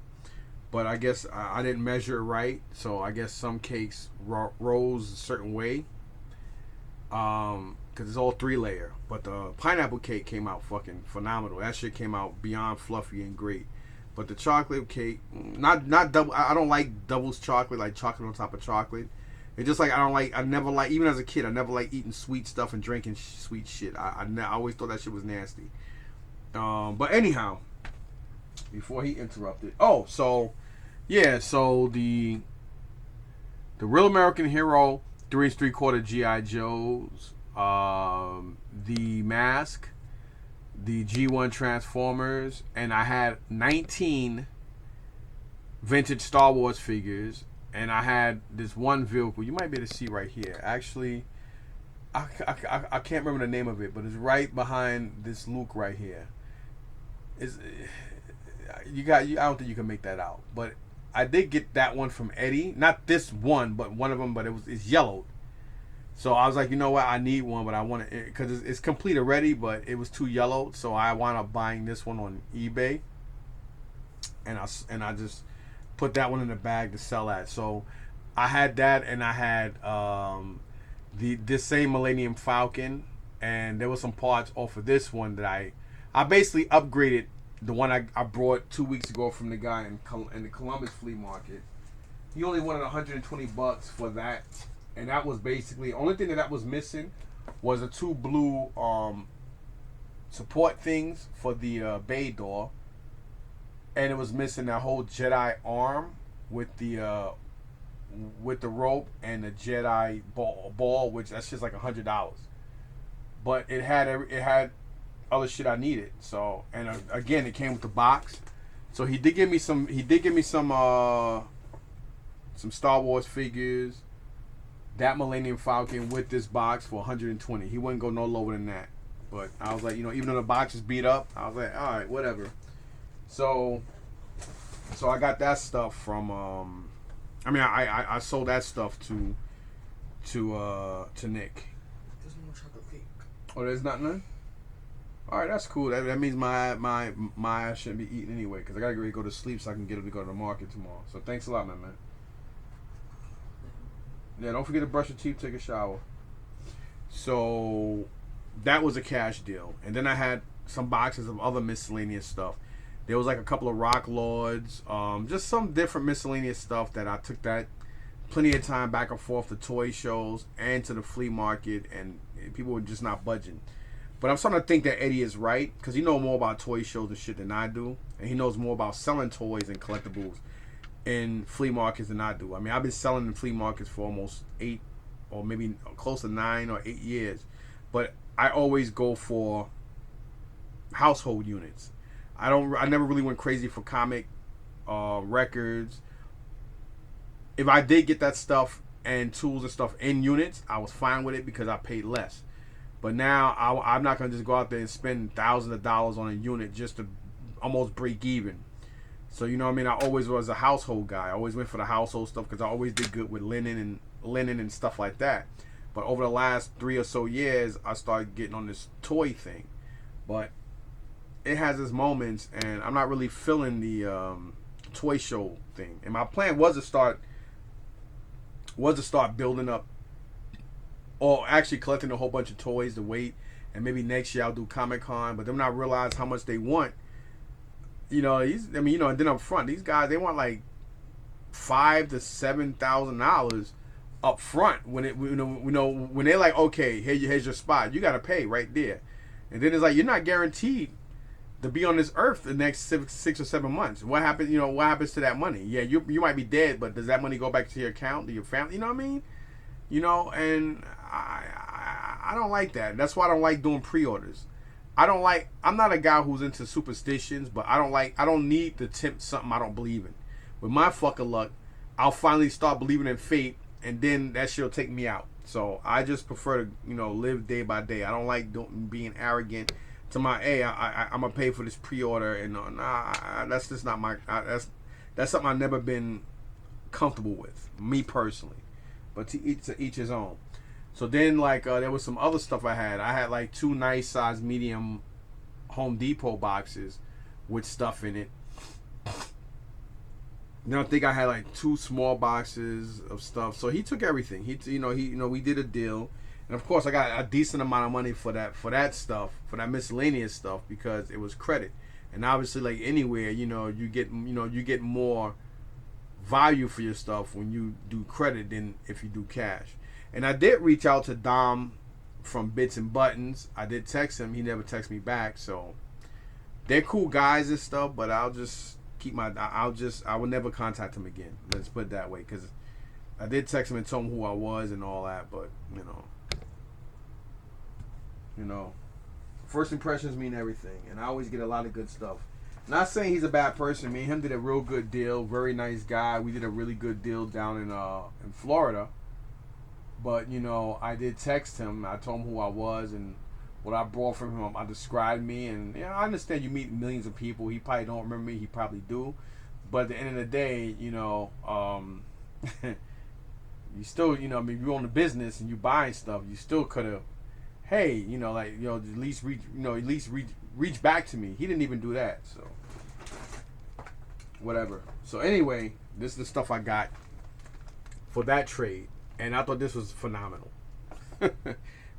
But I guess I didn't measure it right, so I guess some cakes rose a certain way. Because it's all 3-layer. But the pineapple cake came out fucking phenomenal. That shit came out beyond fluffy and great. But the chocolate cake, not double. I don't like doubles chocolate, like chocolate on top of chocolate. It's just like I never like, even as a kid, I never liked eating sweet stuff and drinking sweet shit. I always thought that shit was nasty. But anyhow, before he interrupted. Oh, so the Real American Hero 3 3/4 G.I. Joes, the mask, the G1 Transformers, and I had 19 vintage Star Wars figures. And I had this one vehicle. You might be able to see right here. Actually, I can't remember the name of it, but it's right behind this Luke right here. I don't think you can make that out, but I did get that one from Eddie. Not this one, but one of them. But it's yellowed. So I was like, you know what? I need one, but I want it because it's complete already, but it was too yellowed. So I wound up buying this one on eBay, and I just put that one in the bag to sell at. So I had that, and I had this same Millennium Falcon, and there was some parts off of this one that I basically upgraded the one I brought 2 weeks ago from the guy in the Columbus flea market. He only wanted $120 for that, and that was basically the only thing that was missing was the two blue support things for the bay door, and it was missing that whole Jedi arm with the rope and the Jedi ball, which that's just like $100. But it had other shit I needed. So, and again, it came with the box. So he did give me some Star Wars figures, that Millennium Falcon with this box for $120. He wouldn't go no lower than that. But I was like, even though the box is beat up, I was like, all right, whatever. So I got that stuff from I sold that stuff to Nick. There's no chocolate cake. Oh, there's not none? All right, that's cool. That means my ass shouldn't be eating anyway because I gotta go to sleep so I can get him to go to the market tomorrow. So thanks a lot, man. Yeah, don't forget to brush your teeth, take a shower. So that was a cash deal, and then I had some boxes of other miscellaneous stuff. There was like a couple of Rock Lords, just some different miscellaneous stuff that I took that plenty of time back and forth to toy shows and to the flea market, and people were just not budging. But I'm starting to think that Eddie is right because he knows more about toy shows and shit than I do, and he knows more about selling toys and collectibles in flea markets than I do. I mean, I've been selling in flea markets for almost 8 or maybe close to 9 or 8 years, but I always go for household units. I never really went crazy for comic records. If I did get that stuff and tools and stuff in units, I was fine with it because I paid less. But now I'm not gonna just go out there and spend thousands of dollars on a unit just to almost break even. So you know what I mean? I always was a household guy. I always went for the household stuff because I always did good with linen and stuff like that. But over the last 3 or so years, I started getting on this toy thing. But it has its moments, and I'm not really feeling the toy show thing. And my plan was to start building up, or actually collecting a whole bunch of toys to wait, and maybe next year I'll do Comic-Con. But then when I realize how much they want, and then up front, these guys, they want like $5,000 to $7,000 up front when when they're like, okay, here's your spot, you got to pay right there, and then it's like you're not guaranteed to be on this earth the next 6 or 7 months. What happens? What happens to that money? Yeah, you might be dead, but does that money go back to your account, to your family? You know what I mean? And I don't like that. That's why I don't like doing pre-orders. I'm not a guy who's into superstitions, but I don't need to tempt something I don't believe in. With my fucking luck, I'll finally start believing in fate, and then that shit'll take me out. So I just prefer to, live day by day. I don't like being arrogant to my, hey, I'm gonna pay for this pre-order, and that's just not my, that's something I've never been comfortable with, me personally. But to each his own. So then, there was some other stuff I had. I had like 2 nice size medium Home Depot boxes with stuff in it. Then I think I had like 2 small boxes of stuff. So he took everything. We did a deal, and of course I got a decent amount of money for that stuff, for that miscellaneous stuff, because it was credit. And obviously, like anywhere, you get more value for your stuff when you do credit than if you do cash. And I did reach out to Dom from Bits and Buttons. I did text him. He never texted me back. So they're cool guys and stuff, but I'll just I will never contact him again. Let's put it that way, because I did text him and told him who I was and all that, but first impressions mean everything, and I always get a lot of good stuff. Not saying he's a bad person. Me and him did a real good deal. Very nice guy. We did a really good deal down in Florida. But, I did text him. I told him who I was and what I brought from him. I described me. And, I understand you meet millions of people. He probably don't remember me. He probably do. But at the end of the day, you still, I mean, if you own a business and you buying stuff, you still could have, hey, at least reach back to me. He didn't even do that, so whatever. So anyway, this is the stuff I got for that trade, and I thought this was phenomenal.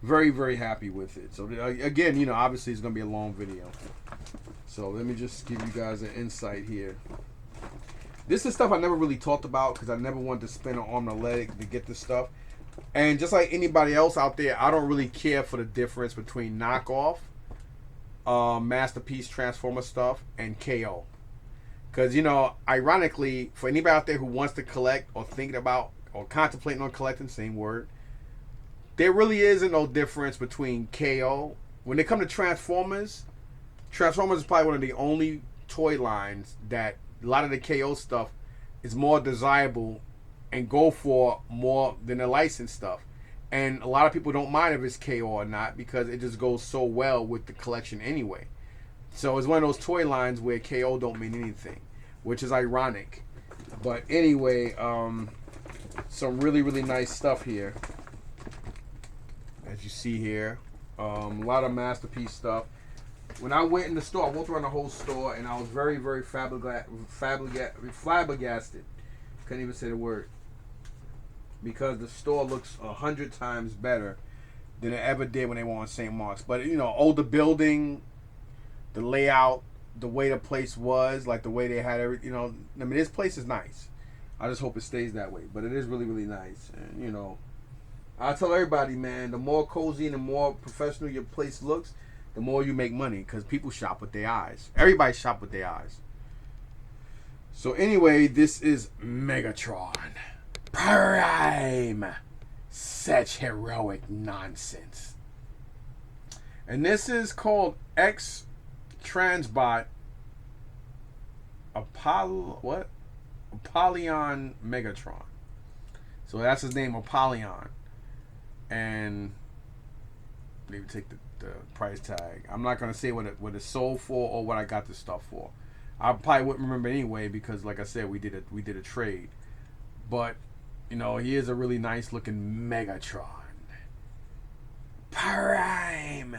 Very, very happy with it. So again, obviously it's gonna be a long video. So let me just give you guys an insight here. This is stuff I never really talked about because I never wanted to spend an arm and a leg to get this stuff. And just like anybody else out there, I don't really care for the difference between knockoff, Masterpiece Transformer stuff, and KO. Because, ironically, for anybody out there who wants to collect or thinking about or contemplating on collecting, same word, there really isn't no difference between KO. When they come to Transformers is probably one of the only toy lines that a lot of the KO stuff is more desirable and go for more than the licensed stuff. And a lot of people don't mind if it's KO or not because it just goes so well with the collection anyway. So it's one of those toy lines where KO don't mean anything, which is ironic. But anyway, some really, really nice stuff here. As you see here, a lot of Masterpiece stuff. When I went in the store, I walked around the whole store, and I was very, very flabbergasted. Couldn't even say the word. Because the store looks 100 times better than it ever did when they were on St. Mark's. But, older building, the layout, the way the place was, like the way they had everything, I mean, this place is nice. I just hope it stays that way. But it is really, really nice. And, I tell everybody, man, the more cozy and the more professional your place looks, the more you make money because people shop with their eyes. Everybody shop with their eyes. So anyway, this is Megatron Prime. Such heroic nonsense. And this is called X Transbot Apollyon Megatron. So that's his name, Apollyon. And maybe take the price tag. I'm not gonna say what it's sold for or what I got this stuff for. I probably wouldn't remember anyway because, like I said, we did a trade. But he is a really nice looking Megatron Prime.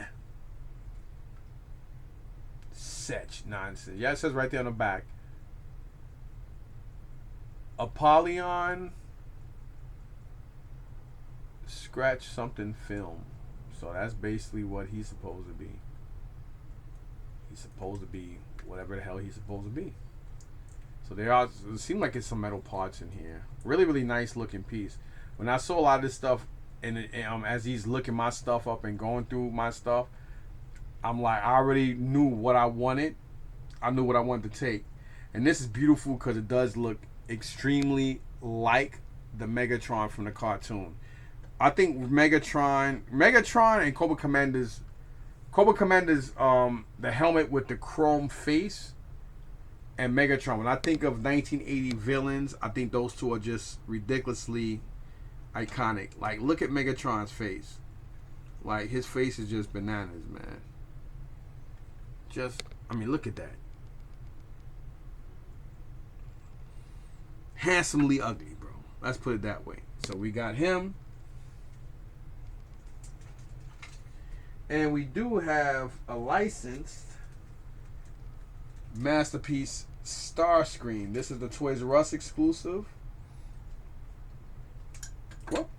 Such nonsense. Yeah, it says right there on the back. Apollyon scratch something film. So that's basically what he's supposed to be. He's supposed to be whatever the hell he's supposed to be. So it seems like it's some metal parts in here. Really, really nice looking piece. When I saw a lot of this stuff, and as he's looking my stuff up and going through my stuff, I'm like, I already knew what I wanted. I knew what I wanted to take. And this is beautiful because it does look extremely like the Megatron from the cartoon. I think Megatron and Cobra Commander's the helmet with the chrome face, and Megatron. When I think of 1980 villains, I think those two are just ridiculously iconic. Like, look at Megatron's face. Like, his face is just bananas, man. Look at that. Handsomely ugly, bro. Let's put it that way. So we got him. And we do have a licensed Masterpiece Starscream. This is the Toys R Us exclusive. Whoop.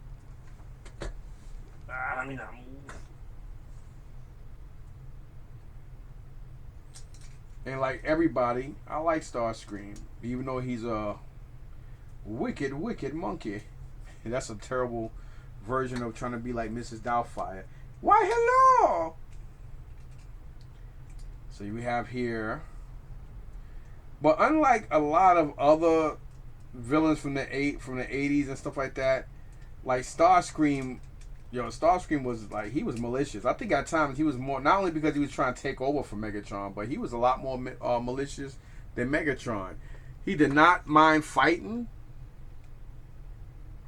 Let me not move. And like everybody, I like Starscream. Even though he's a wicked, wicked monkey. And that's a terrible version of trying to be like Mrs. Doubtfire. Why, hello! So we have here. But unlike a lot of other villains from the 80s and stuff like that, like Starscream was like, he was malicious. I think at times he was more, not only because he was trying to take over for Megatron, but he was a lot more malicious than Megatron. He did not mind fighting.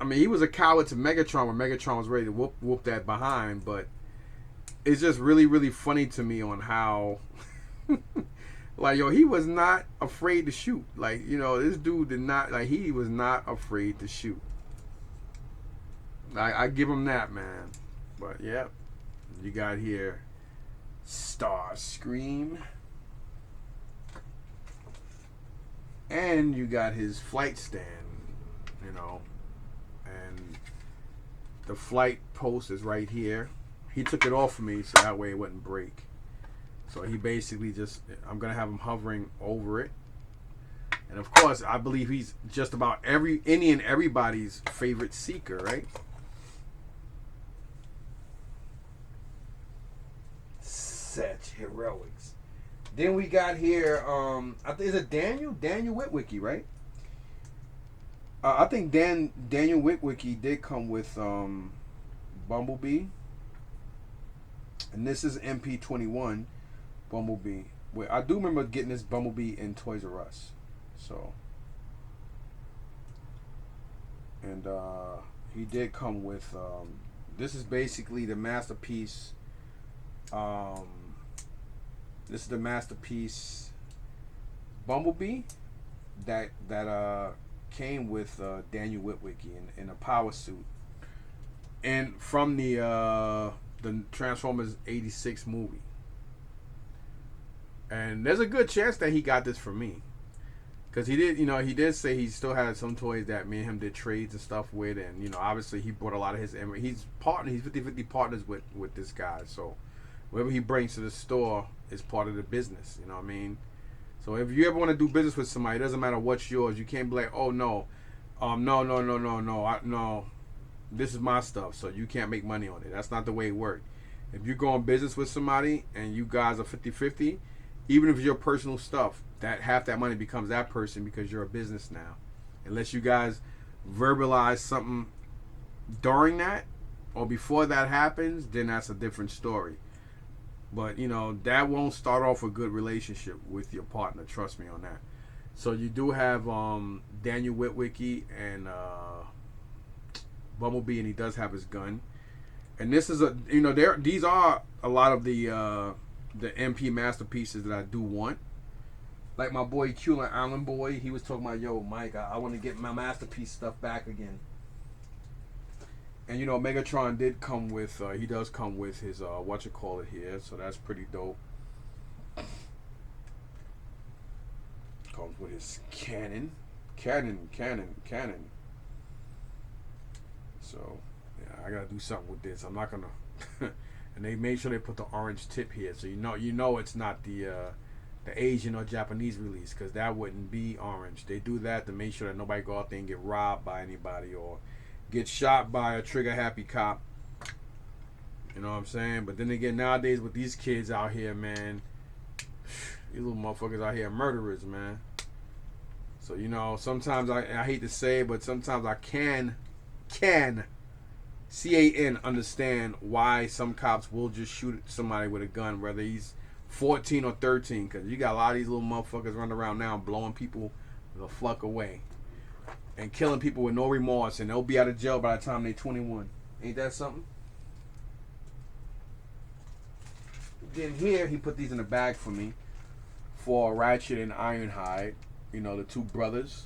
I mean, he was a coward to Megatron when Megatron was ready to whoop that behind, but it's just really, really funny to me on how Like, yo, he was not afraid to shoot. Like, you know, this dude did not, like, he was not afraid to shoot. I give him that, man. But, yeah, you got here Starscream. And you got his flight stand, you know. And the flight post is right here. He took it off for me so that way it wouldn't break. So he basically just, I'm going to have him hovering over it. And of course, I believe he's just about any and everybody's favorite seeker, right? Such heroics. Then we got here, I think, is it Daniel Witwicky, right? I think Daniel Witwicky did come with Bumblebee. And this is MP21 Bumblebee. Wait, I do remember getting this Bumblebee in Toys R Us. So, and he did come with this is basically the masterpiece. This is the masterpiece Bumblebee that came with Daniel Witwicky in a power suit, and from the Transformers '86 movie. And there's a good chance that he got this from me, because he did say he still had some toys that me and him did trades and stuff with, and you know, obviously he brought a lot of his, he's 50-50 partners with this guy, so whatever he brings to the store is part of the business, you know what I mean? So if you ever want to do business with somebody, it doesn't matter what's yours. You can't be like, oh no, no, this is my stuff, so you can't make money on it. That's not the way it works. If you go in business with somebody and you guys are 50-50, even if it's your personal stuff, that half that money becomes that person because you're a business now. Unless you guys verbalize something during that or before that happens, then that's a different story. But, you know, that won't start off a good relationship with your partner. Trust me on that. So you do have Daniel Witwicky and Bumblebee, and he does have his gun. And this is these are a lot of the MP masterpieces that I do want. Like my boy Cullen Island Boy, he was talking about, yo, Mike, I want to get my masterpiece stuff back again. And you know, Megatron did come with, he does come with his, here, so that's pretty dope. Comes with his cannon. So, yeah, I gotta do something with this. I'm not gonna, and they made sure they put the orange tip here, so you know it's not the Asian or Japanese release, because that wouldn't be orange. They do that to make sure that nobody go out there and get robbed by anybody or get shot by a trigger happy cop. You know what I'm saying? But then again, nowadays with these kids out here, man, these little motherfuckers out here are murderers, man. So, you know, sometimes I hate to say it, but sometimes I can CAN understand why some cops will just shoot somebody with a gun, whether he's 14 or 13, because you got a lot of these little motherfuckers running around now blowing people the fuck away and killing people with no remorse, and they'll be out of jail by the time they're 21. Ain't that something? Then here, he put these in a bag for me for Ratchet and Ironhide, you know, the two brothers.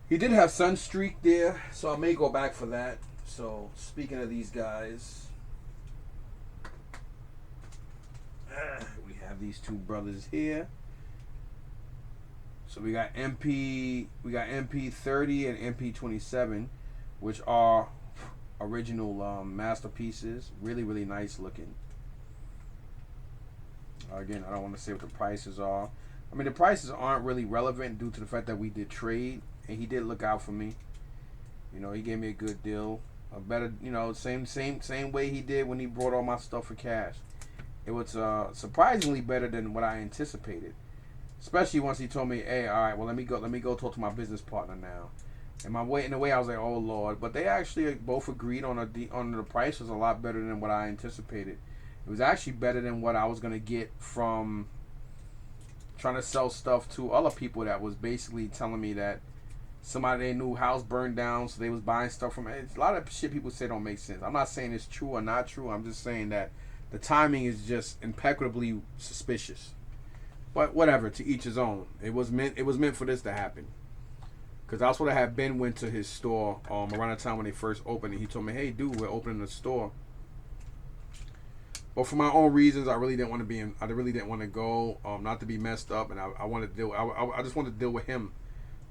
He did have Sunstreak there, so I may go back for that. So, speaking of these guys, we have these two brothers here. So we got MP30 and MP27, which are original masterpieces. Really, really nice looking. Again, I don't want to say what the prices are. I mean, the prices aren't really relevant due to the fact that we did trade, and he did look out for me. You know, he gave me a good deal, a better, you know, same way he did when he brought all my stuff for cash. It was surprisingly better than what I anticipated. Especially once he told me, hey, all right, well, let me go talk to my business partner now. And in a way, I was like, oh Lord. But they actually both agreed on the price was a lot better than what I anticipated. It was actually better than what I was gonna get from trying to sell stuff to other people that was basically telling me that somebody they knew house burned down, so they was buying stuff from it. A lot of shit people say don't make sense. I'm not saying it's true or not true. I'm just saying that the timing is just impeccably suspicious. But whatever, to each his own. It was meant for this to happen. Cause that's what I had. Ben went to his store around the time when they first opened, and he told me, "Hey, dude, we're opening the store." But for my own reasons, I really didn't want to be in. I really didn't want to go, not to be messed up, and I wanted to deal. I just wanted to deal with him.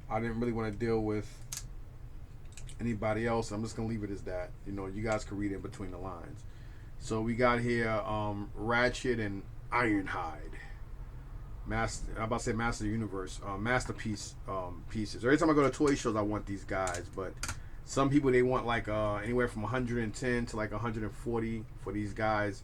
I didn't really want to deal with anybody else. I'm just gonna leave it as that. You know, you guys can read it between the lines. So we got here Ratchet and Ironhide. I'm about to say Master of the Universe, masterpiece pieces. Every time I go to toy shows, I want these guys, but some people they want like anywhere from 110 to like 140 for these guys.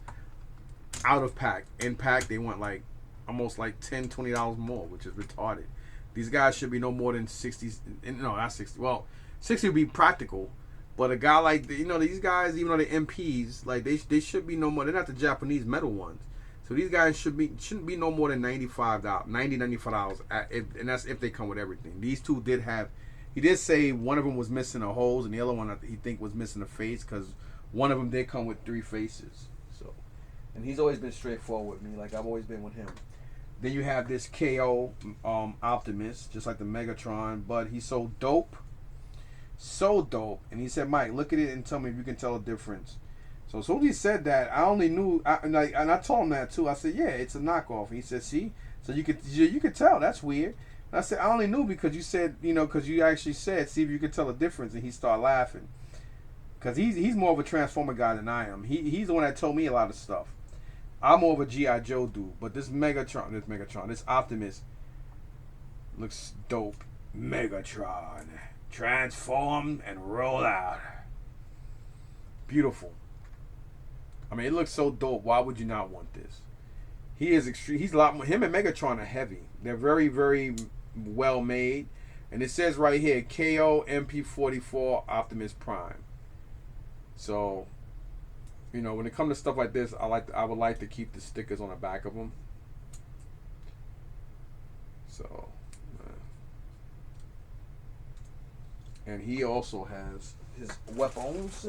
Out of pack, in pack, they want like almost like $10-$20 more, which is retarded. These guys should be no more than 60. No, not 60. Well, 60 would be practical, but a guy like these guys, even though they're MPs, like they should be no more. They're not the Japanese metal ones. So these guys shouldn't be no more than $95, and that's if they come with everything. These two did have. He did say one of them was missing a hose, and the other one he think was missing a face because one of them did come with 3 faces. So, and he's always been straightforward with me, like I've always been with him. Then you have this KO Optimus, just like the Megatron, but he's so dope, and he said, "Mike, look at it and tell me if you can tell a difference." So as soon as he said that, I only knew, and I told him that too. I said, "Yeah, it's a knockoff." He said, "See, so you could tell. That's weird." And I said, "I only knew because you said, because you actually said, see if you could tell a difference." And he started laughing because he's more of a Transformer guy than I am. He's the one that told me a lot of stuff. I'm more of a G.I. Joe dude, but this Optimus looks dope. Megatron, transform and roll out. Beautiful. I mean, it looks so dope. Why would you not want this? He is extreme. He's a lot more. Him and Megatron are heavy. They're very, very well made. And it says right here, KO MP44 Optimus Prime. So, when it comes to stuff like this, I would like to keep the stickers on the back of them. So, and he also has his weapons.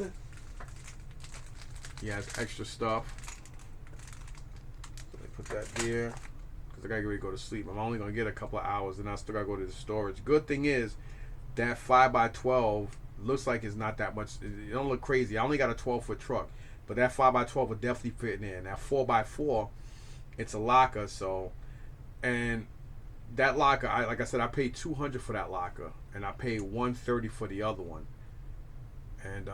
He has extra stuff. So they put that there. Because I gotta get ready to go to sleep. I'm only gonna get a couple of hours and I still gotta go to the storage. Good thing is that 5x12 looks like it's not that much. It don't look crazy. I only got a 12-foot truck. But that 5x12 will definitely fit in there. And that 4x4, it's a locker, so, and that locker, like I said, I paid $200 for that locker, and I paid $130 for the other one. And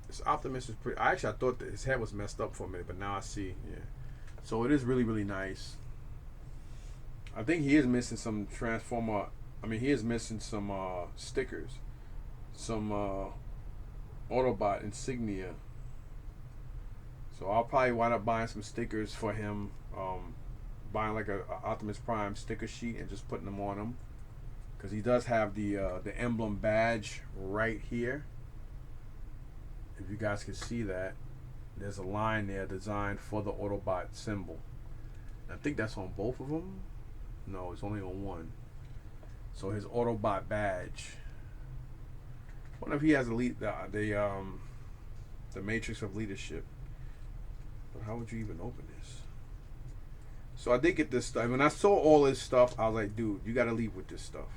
this Optimus is pretty. I thought that his head was messed up for a minute, but now I see. Yeah, so it is really, really nice. I think he is missing some Transformer. I mean, he is missing some stickers, some Autobot insignia. So I'll probably wind up buying some stickers for him. Buying like a Optimus Prime sticker sheet and just putting them on him, because he does have the emblem badge right here. If you guys can see that, there's a line there designed for the Autobot symbol. I think that's on both of them. No, it's only on one. So his Autobot badge. I wonder if he has the Matrix of Leadership. But how would you even open this? So I did get this stuff. When I saw all this stuff, I was like, dude, you got to leave with this stuff.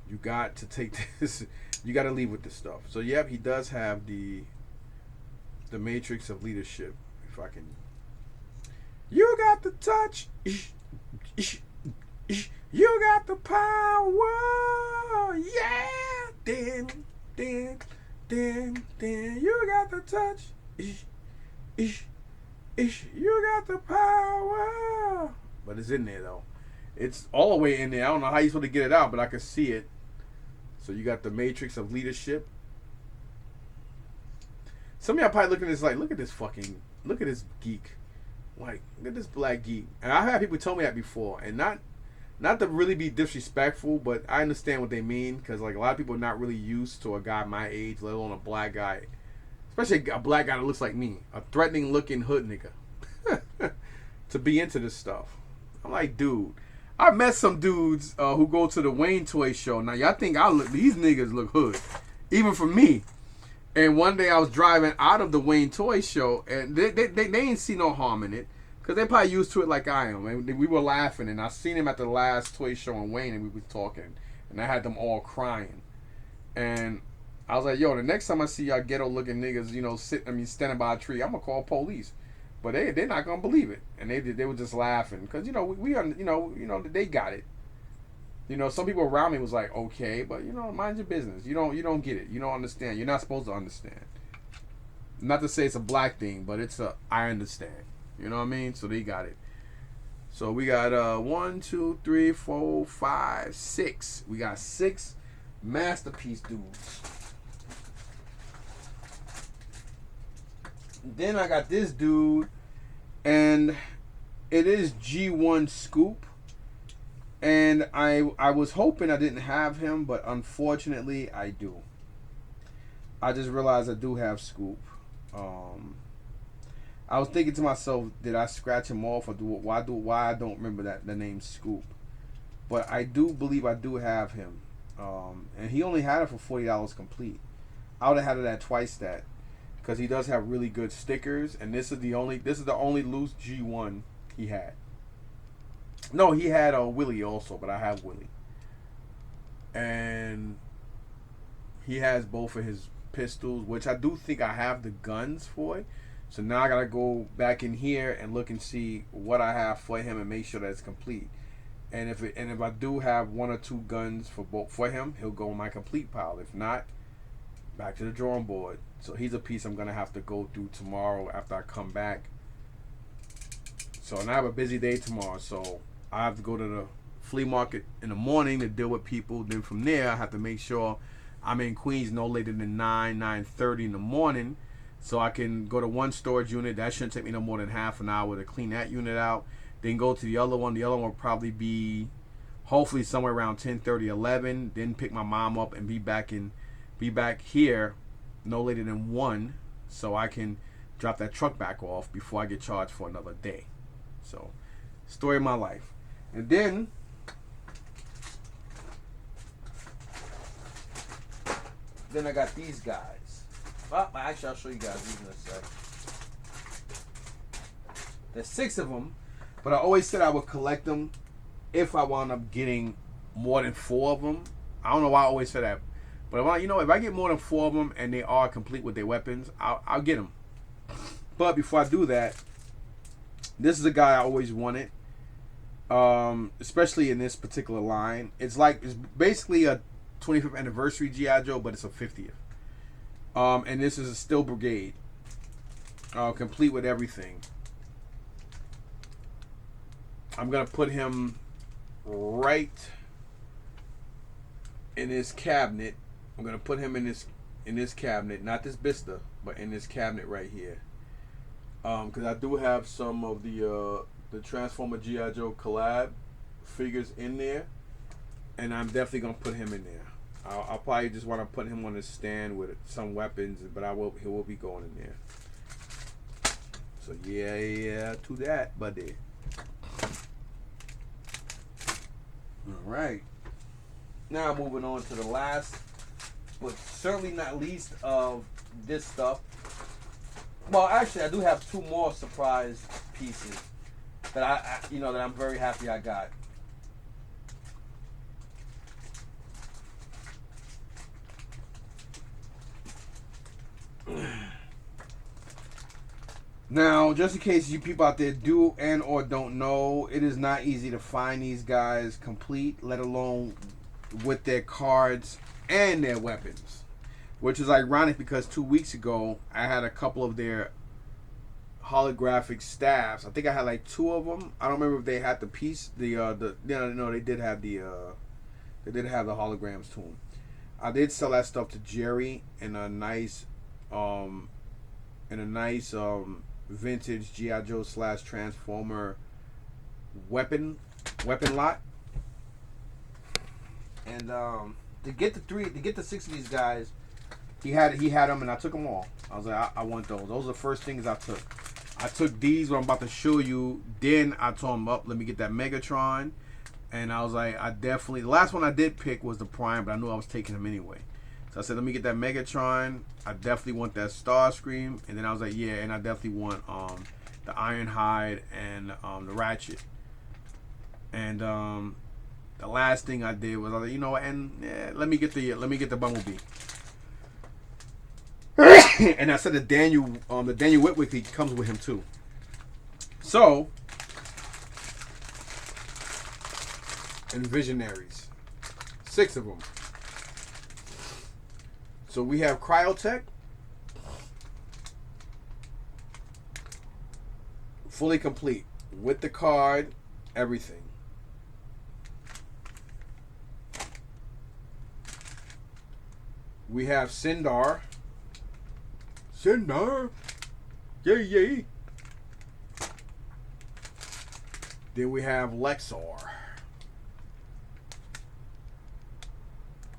You got to take this. You got to leave with this stuff. So, yep, he does have the Matrix of Leadership. If I can. You got the touch. You got the power. Yeah. Then. You got the touch. You got the power. But it's in there, though. It's all the way in there. I don't know how you're supposed to get it out, but I can see it. So you got the Matrix of Leadership. Some of y'all probably looking at this like, look at this geek. Like, look at this black geek. And I've had people tell me that before. And not to really be disrespectful, but I understand what they mean. Because, like, a lot of people are not really used to a guy my age, let alone a black guy. Especially a black guy that looks like me. A threatening looking hood nigga. To be into this stuff. I'm like, dude. I met some dudes who go to the Wayne Toy Show. Now, y'all think these niggas look hood. Even for me. And one day I was driving out of the Wayne Toy Show. And they ain't see no harm in it. Because they probably used to it like I am. And we were laughing, and I seen him at the last toy show in Wayne, and we were talking. And I had them all crying. And I was like, yo, the next time I see y'all ghetto-looking niggas, standing by a tree, I'm going to call police. But they're not going to believe it. And they were just laughing. Because, they got it. Some people around me was like, okay, but, mind your business. You don't get it. You don't understand. You're not supposed to understand. Not to say it's a black thing, but I understand. You know what I mean? So they got it. So we got 1, 2, 3, 4, 5, 6. We got 6 masterpiece dudes. Then I got this dude, and it is G1 Scoop. And I was hoping I didn't have him, but unfortunately I do. I just realized I do have Scoop. I was thinking to myself, did I scratch him off, or why I don't remember the name Scoop? But I do believe I do have him, and he only had it for $40 complete. I would have had it at twice that, because he does have really good stickers, and this is the only loose G1 he had. No, he had Willie also, but I have Willie, and he has both of his pistols, which I do think I have the guns for it. So now I gotta go back in here and look and see what I have for him and make sure that it's complete. And if I do have 1 or 2 guns for him, he'll go in my complete pile. If not, back to the drawing board. So he's a piece I'm gonna have to go through tomorrow after I come back. So and I have a busy day tomorrow, so I have to go to the flea market in the morning to deal with people. Then from there, I have to make sure I'm in Queens no later than 9:30 in the morning. So I can go to one storage unit. That shouldn't take me no more than half an hour to clean that unit out. Then go to the other one. The other one will probably be hopefully somewhere around 10:30, 11. Then pick my mom up and be back here no later than 1, so I can drop that truck back off before I get charged for another day. So, story of my life. And then I got these guys. Well, actually, I'll show you guys these in a sec. There's 6 of them, but I always said I would collect them if I wound up getting more than 4 of them. I don't know why I always say that, but if I get more than 4 of them and they are complete with their weapons, I'll get them. But before I do that, this is a guy I always wanted, especially in this particular line. It's basically a 25th anniversary G.I. Joe, but it's a 50th. And this is a Steel Brigade, complete with everything. I'm gonna put him right in this cabinet. I'm gonna put him in this cabinet, not this Bista, but in this cabinet right here. Because I do have some of the Transformer G.I. Joe collab figures in there, and I'm definitely gonna put him in there. I'll probably just want to put him on a stand with some weapons, but he will be going in there. So yeah, to that, buddy. All right. Now moving on to the last, but certainly not least of this stuff. Well, actually, I do have 2 more surprise pieces that that I'm very happy I got. Now, just in case you people out there do and or don't know, it is not easy to find these guys complete, let alone with their cards and their weapons. Which is ironic because 2 weeks ago, I had a couple of their holographic staffs. I think I had like 2 of them. I don't remember if they had the piece, they did have the holograms to them. I did sell that stuff to Jerry in a nice vintage G.I. Joe / Transformer weapon lot. And to get the 6 of these guys, he had them, and I took them all. I was like, I want those. Those are the first things I took. I took these, what I'm about to show you. Then I told him, let me get that Megatron. And I was like, the last one I did pick was the Prime, but I knew I was taking him anyway. So I said, let me get that Megatron. I definitely want that Starscream. And then I was like, yeah, and I definitely want the the Ironhide, and the Ratchet. And the last thing I did was, you know, and let me get the Bumblebee. And I said the Daniel Whitwick, he comes with him too. So, and Visionaries, 6 of them. So we have Cryotech, fully complete with the card, everything. We have Sindar. Yay. Then we have Lexar.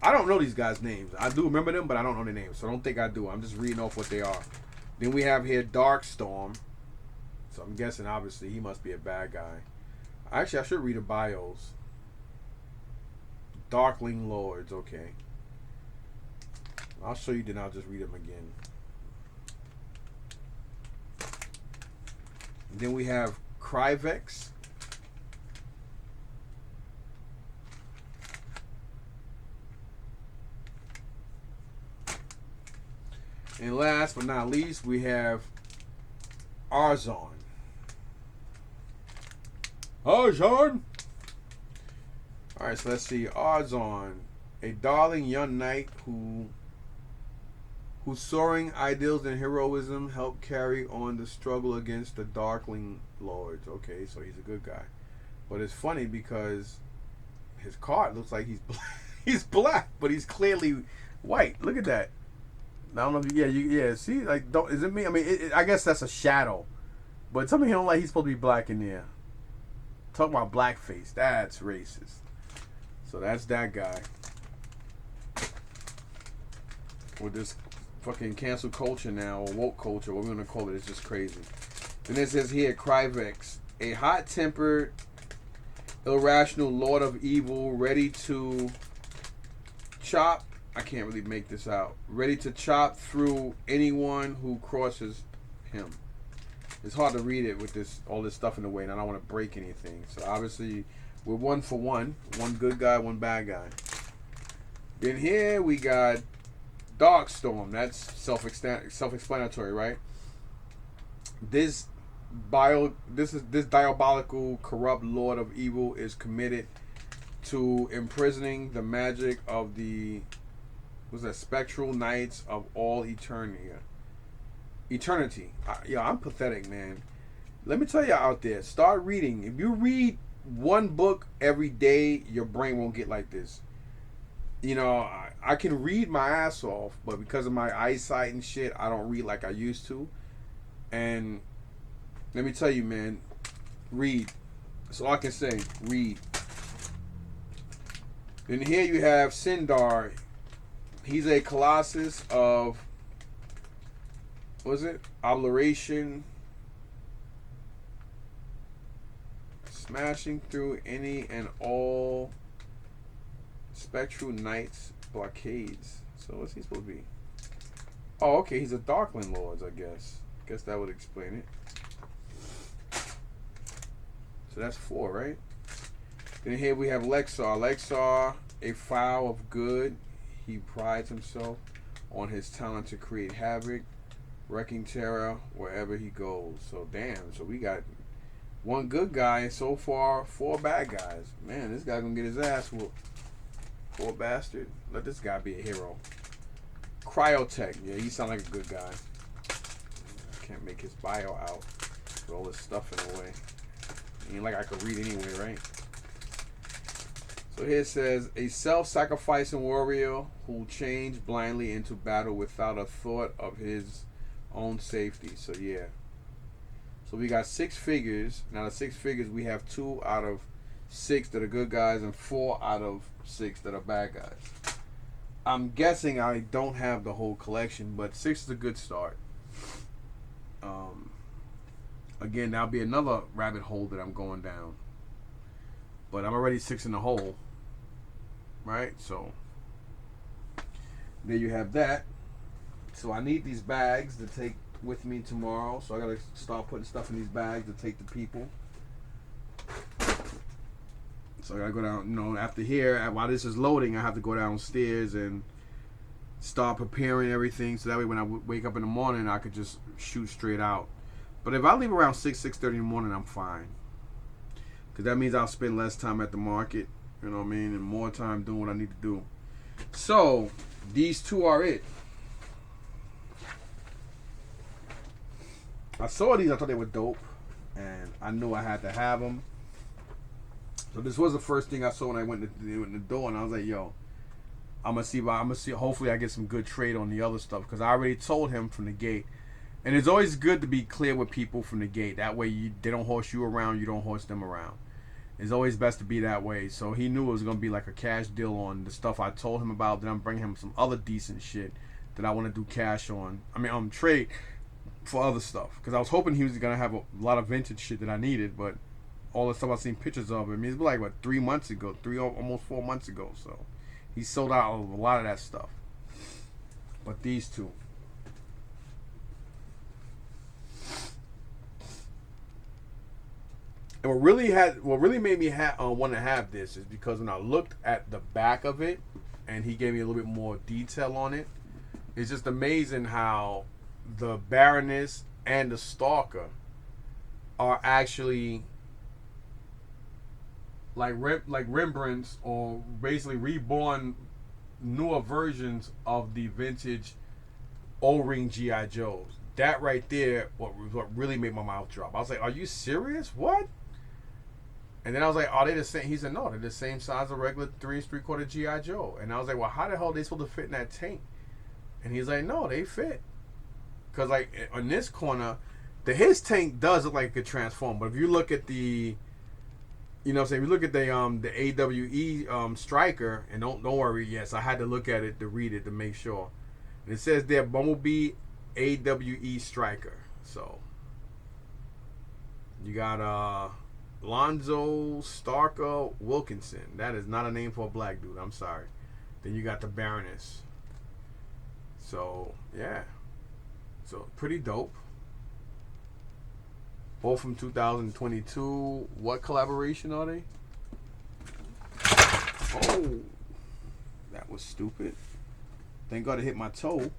I don't know these guys' names. I do remember them, but I don't know their names, so I don't think I do. I'm just reading off what they are. Then we have here Darkstorm. So I'm guessing, obviously, he must be a bad guy. Actually, I should read the bios. Darkling Lords, okay. I'll show you, then I'll just read them again. And then we have Kryvex. And last but not least, we have Arzon. Arzon! Alright, so let's see. Arzon, a darling young knight whose soaring ideals and heroism help carry on the struggle against the Darkling Lords. Okay, so he's a good guy. But it's funny because his card looks like he's black. He's black, but he's clearly white. Look at that. I don't know if you see, like, don't, is it me? I mean, I guess that's a shadow. But tell me he don't like he's supposed to be black in there. Talking about blackface. That's racist. So that's that guy. With this fucking cancel culture now, or woke culture, what we're going to call it, is just crazy. Then it says here, Kryvex, a hot-tempered, irrational lord of evil, ready to chop, I can't really make this out, ready to chop through anyone who crosses him. It's hard to read it with all this stuff in the way, and I don't want to break anything. So obviously, we're 1 for 1. One good guy, one bad guy. Then here we got Darkstorm. That's self-explanatory, right? This diabolical, corrupt lord of evil is committed to imprisoning the magic of the spectral knights of all eternity. I'm pathetic, man. Let me tell you out there, start reading. If you read one book every day, your brain won't get like this. You know, I can read my ass off, but because of my eyesight and shit, I don't read like I used to. And let me tell you, man, read. That's all I can say. Read. Then here you have Sindar. He's a colossus of, obliteration, smashing through any and all spectral knights blockades. So what's he supposed to be? Oh, okay, he's a Darkling Lords, I guess. Guess that would explain it. So that's 4, right? Then here we have Lexar. Lexar, a fowl of good. He prides himself on his talent to create havoc, wrecking terror wherever he goes. So damn, so we got 1 good guy and so far 4 bad guys. Man, this guy gonna get his ass whooped. Poor bastard. Let this guy be a hero. Cryotech. Yeah, he sound like a good guy. I can't make his bio out with all this stuff in the way. Ain't like I could read anyway, right? So here it says, a self-sacrificing warrior who changed blindly into battle without a thought of his own safety. So yeah. So we got 6 figures. Now the 6 figures, we have 2 out of 6 that are good guys and 4 out of 6 that are bad guys. I'm guessing I don't have the whole collection, but 6 is a good start. Again, that'll be another rabbit hole that I'm going down. But I'm already 6 in the hole. Right? So there you have that. So I need these bags to take with me tomorrow, so I gotta start putting stuff in these bags to take to people. So I gotta go down, after here, while this is loading, I have to go downstairs and start preparing everything, so that way when I wake up in the morning, I could just shoot straight out. But if I leave around 6:30 in the morning, I'm fine. Because that means I'll spend less time at the market, you know what I mean, and more time doing what I need to do. So, these two are it. I saw these, I thought they were dope, and I knew I had to have them. So this was the first thing I saw when I went in the door, and I was like, yo, I'm gonna see. Hopefully, I get some good trade on the other stuff, because I already told him from the gate. And it's always good to be clear with people from the gate. That way, they don't horse you around, you don't horse them around. It's always best to be that way. So he knew it was gonna be like a cash deal on the stuff I told him about. Then I'm bringing him some other decent shit that I want to do cash on. Trade for other stuff, because I was hoping he was gonna have a lot of vintage shit that I needed, but all the stuff I've seen pictures of, it's been like what 3 months ago, almost 4 months ago. So he sold out a lot of that stuff. But these two, and what really made me want to have this is because when I looked at the back of it, and he gave me a little bit more detail on it, it's just amazing how the Baroness and the Stalker are actually like Rembrandts, or basically reborn newer versions of the vintage O-ring G.I. Joes. That right there, what really made my mouth drop. I was like, are you serious? What? And then I was like, are they the same? He said, no, they're the same size of regular 3 3/4 G.I. Joe. And I was like, well, how the hell are they supposed to fit in that tank? And he's like, no, they fit. Because, like, on this corner, his tank does look like it could transform. But if you look at the, you know what I'm saying, if you look at the AWE Striker, and don't worry, yes, I had to look at it to read it to make sure. And it says there, Bumblebee AWE Striker. So, you got Lonzo Starker Wilkinson. That is not a name for a black dude. I'm sorry. Then you got the Baroness. So, yeah. So, pretty dope. Both from 2022. What collaboration are they? Oh, that was stupid. Thank God it hit my toe.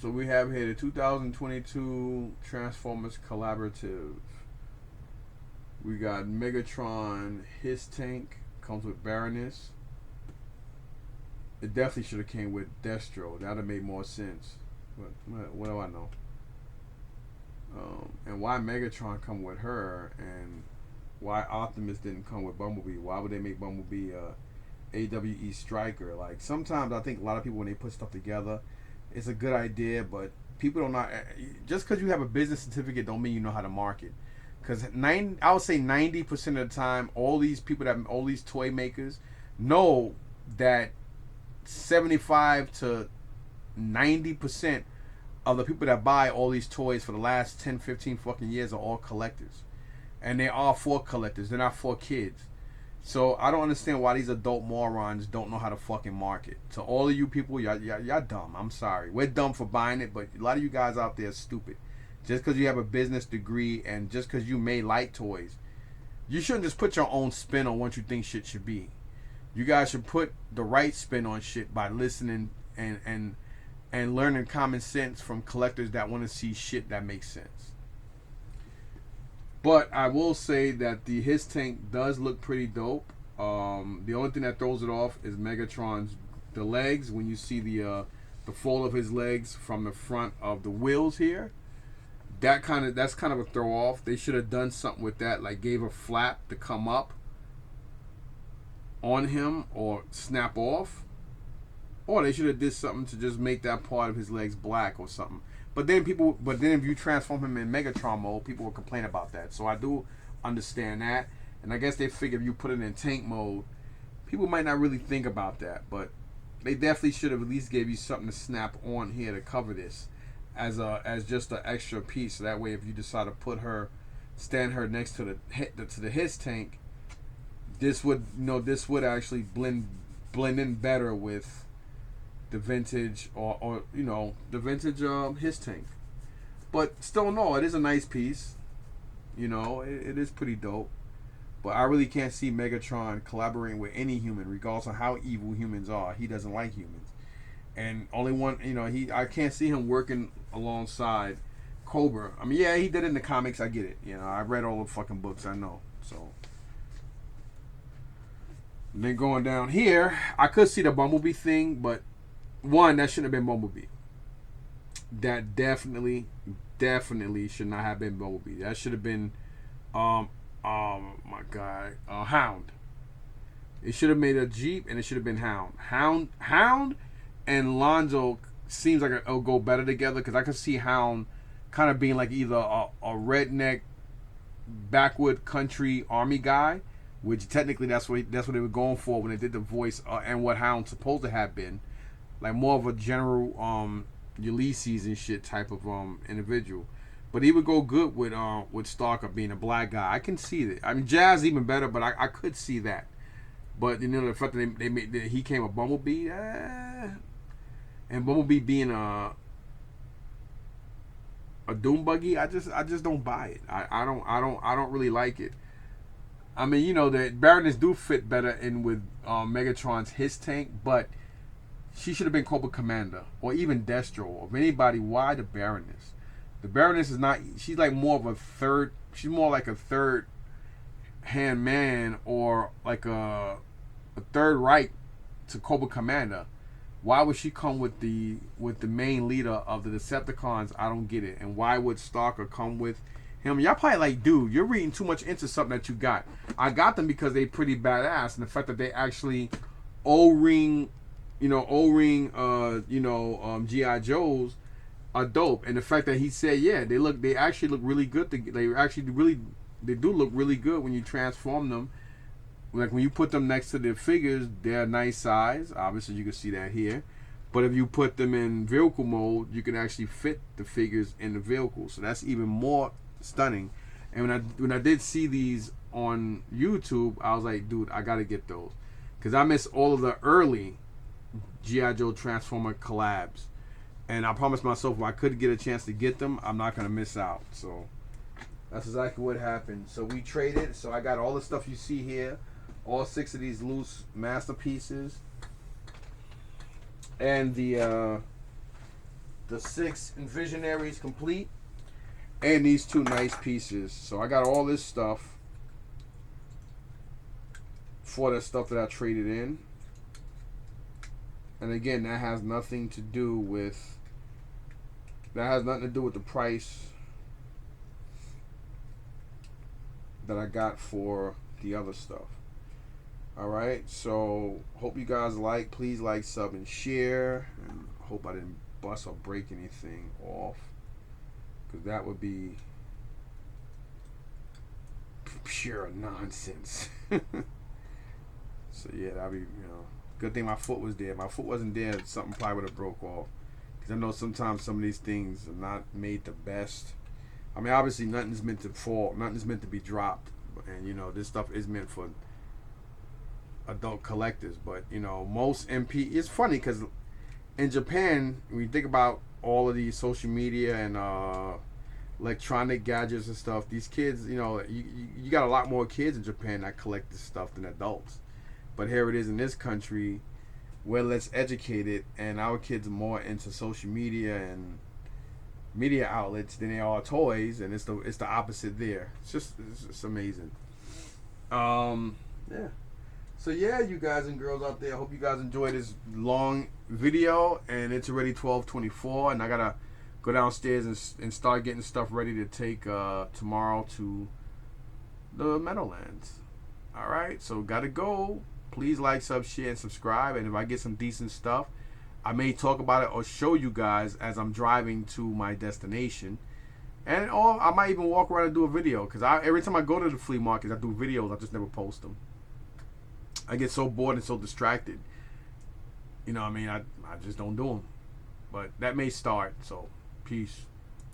So we have here the 2022 Transformers Collaborative. We got Megatron, his tank comes with Baroness. It definitely should have came with Destro. That would have made more sense. But what do I know? And why Megatron come with her, and why Optimus didn't come with Bumblebee? Why would they make Bumblebee AWE Striker? Like, sometimes I think a lot of people, when they put stuff together, it's a good idea, but people don't know. Just because you have a business certificate don't mean you know how to market. Because I would say 90% of the time, all these toy makers know that 75 to 90% of the people that buy all these toys for the last 10, 15 fucking years are all collectors. And they are for collectors. They're not for kids. So I don't understand why these adult morons don't know how to fucking market. To all of you people, y'all dumb. I'm sorry. We're dumb for buying it, but a lot of you guys out there are stupid. Just because you have a business degree and just because you made light toys, you shouldn't just put your own spin on what you think shit should be. You guys should put the right spin on shit by listening and learning common sense from collectors that want to see shit that makes sense. But I will say that his tank does look pretty dope. The only thing that throws it off is Megatron's the legs. When you see the fold of his legs from the front of the wheels here, that's kind of a throw off. They should have done something with that, like gave a flap to come up on him or snap off, or they should have did something to just make that part of his legs black or something. But then if you transform him in Megatron mode, people will complain about that. So I do understand that, and I guess they figure if you put it in tank mode, people might not really think about that. But they definitely should have at least gave you something to snap on here to cover this, as just an extra piece. So that way, if you decide to stand her next to his tank, this would actually blend in better with the vintage or you know the vintage his tank. But still, no, it is a nice piece. You know, it is pretty dope. But I really can't see Megatron collaborating with any human, regardless of how evil humans are. He doesn't like humans, and only one, you know, I can't see him working alongside Cobra. I mean, yeah, he did it in the comics. I get it. You know, I read all the fucking books. I know. So, and then going down here, I could see the Bumblebee thing, but one, that shouldn't have been Bumblebee. That definitely should not have been Bumblebee. That should have been, my God, Hound. It should have made a Jeep, and it should have been Hound. Hound, and Lonzo seems like it'll go better together because I can see Hound kind of being like either a redneck, backwood country army guy, which technically that's what they were going for when they did the voice, and what Hound's supposed to have been, like more of a general Ulysses and shit type of individual. But he would go good with Stalker being a black guy. I can see that. I mean, Jazz even better, but I could see that. But you know the fact that they made that he came a Bumblebee, and Bumblebee being a Doom buggy, I just don't buy it. I don't really like it. I mean, you know, the Baroness do fit better in with Megatron's his tank, but she should have been Cobra Commander or even Destro or anybody. Why the Baroness? The Baroness is not. She's like more of a third. She's more like a third hand man or like a third right to Cobra Commander. Why would she come with the main leader of the Decepticons? I don't get it. And why would Stalker come with him? Y'all probably like, dude, you're reading too much into something that you got. I got them because they pretty badass, and the fact that they actually O-ring GI Joes are dope, and the fact that he said, yeah, they actually look really good. They do look really good when you transform them. Like when you put them next to their figures, they're a nice size. Obviously, you can see that here. But if you put them in vehicle mode, you can actually fit the figures in the vehicle. So that's even more stunning. And when I did see these on YouTube, I was like, dude, I gotta get those because I miss all of the early G.I. Joe Transformer collabs. And I promised myself if I could get a chance to get them, I'm not gonna miss out. So that's exactly what happened. So we traded. So I got all the stuff you see here. All 6 of these loose masterpieces, and the 6 Envisionaries complete, and these 2 nice pieces. So I got all this stuff for the stuff that I traded in, and again, that has nothing to do with the price that I got for the other stuff. Alright, so hope you guys like. Please like, sub, and share. And hope I didn't bust or break anything off, because that would be pure nonsense. So yeah, that'd be, good thing my foot was there. If my foot wasn't there, something probably would have broke off. Because I know sometimes some of these things are not made the best. I mean, obviously nothing's meant to fall. Nothing's meant to be dropped. And this stuff is meant for adult collectors, but most MP, it's funny because in Japan, when you think about all of these social media and electronic gadgets and stuff, these kids, you got a lot more kids in Japan that collect this stuff than adults. But here it is in this country, we're less educated, and our kids are more into social media and media outlets than they are toys, and it's the opposite there. It's amazing. Yeah. So yeah, you guys and girls out there, I hope you guys enjoyed this long video, and it's already 12:24, and I gotta go downstairs and start getting stuff ready to take tomorrow to the Meadowlands. Alright, so gotta go. Please like, sub, share, and subscribe, and if I get some decent stuff, I may talk about it or show you guys as I'm driving to my destination. Or I might even walk around and do a video, because every time I go to the flea market, I do videos, I just never post them. I get so bored and so distracted. I just don't do them. But that may start. So, peace.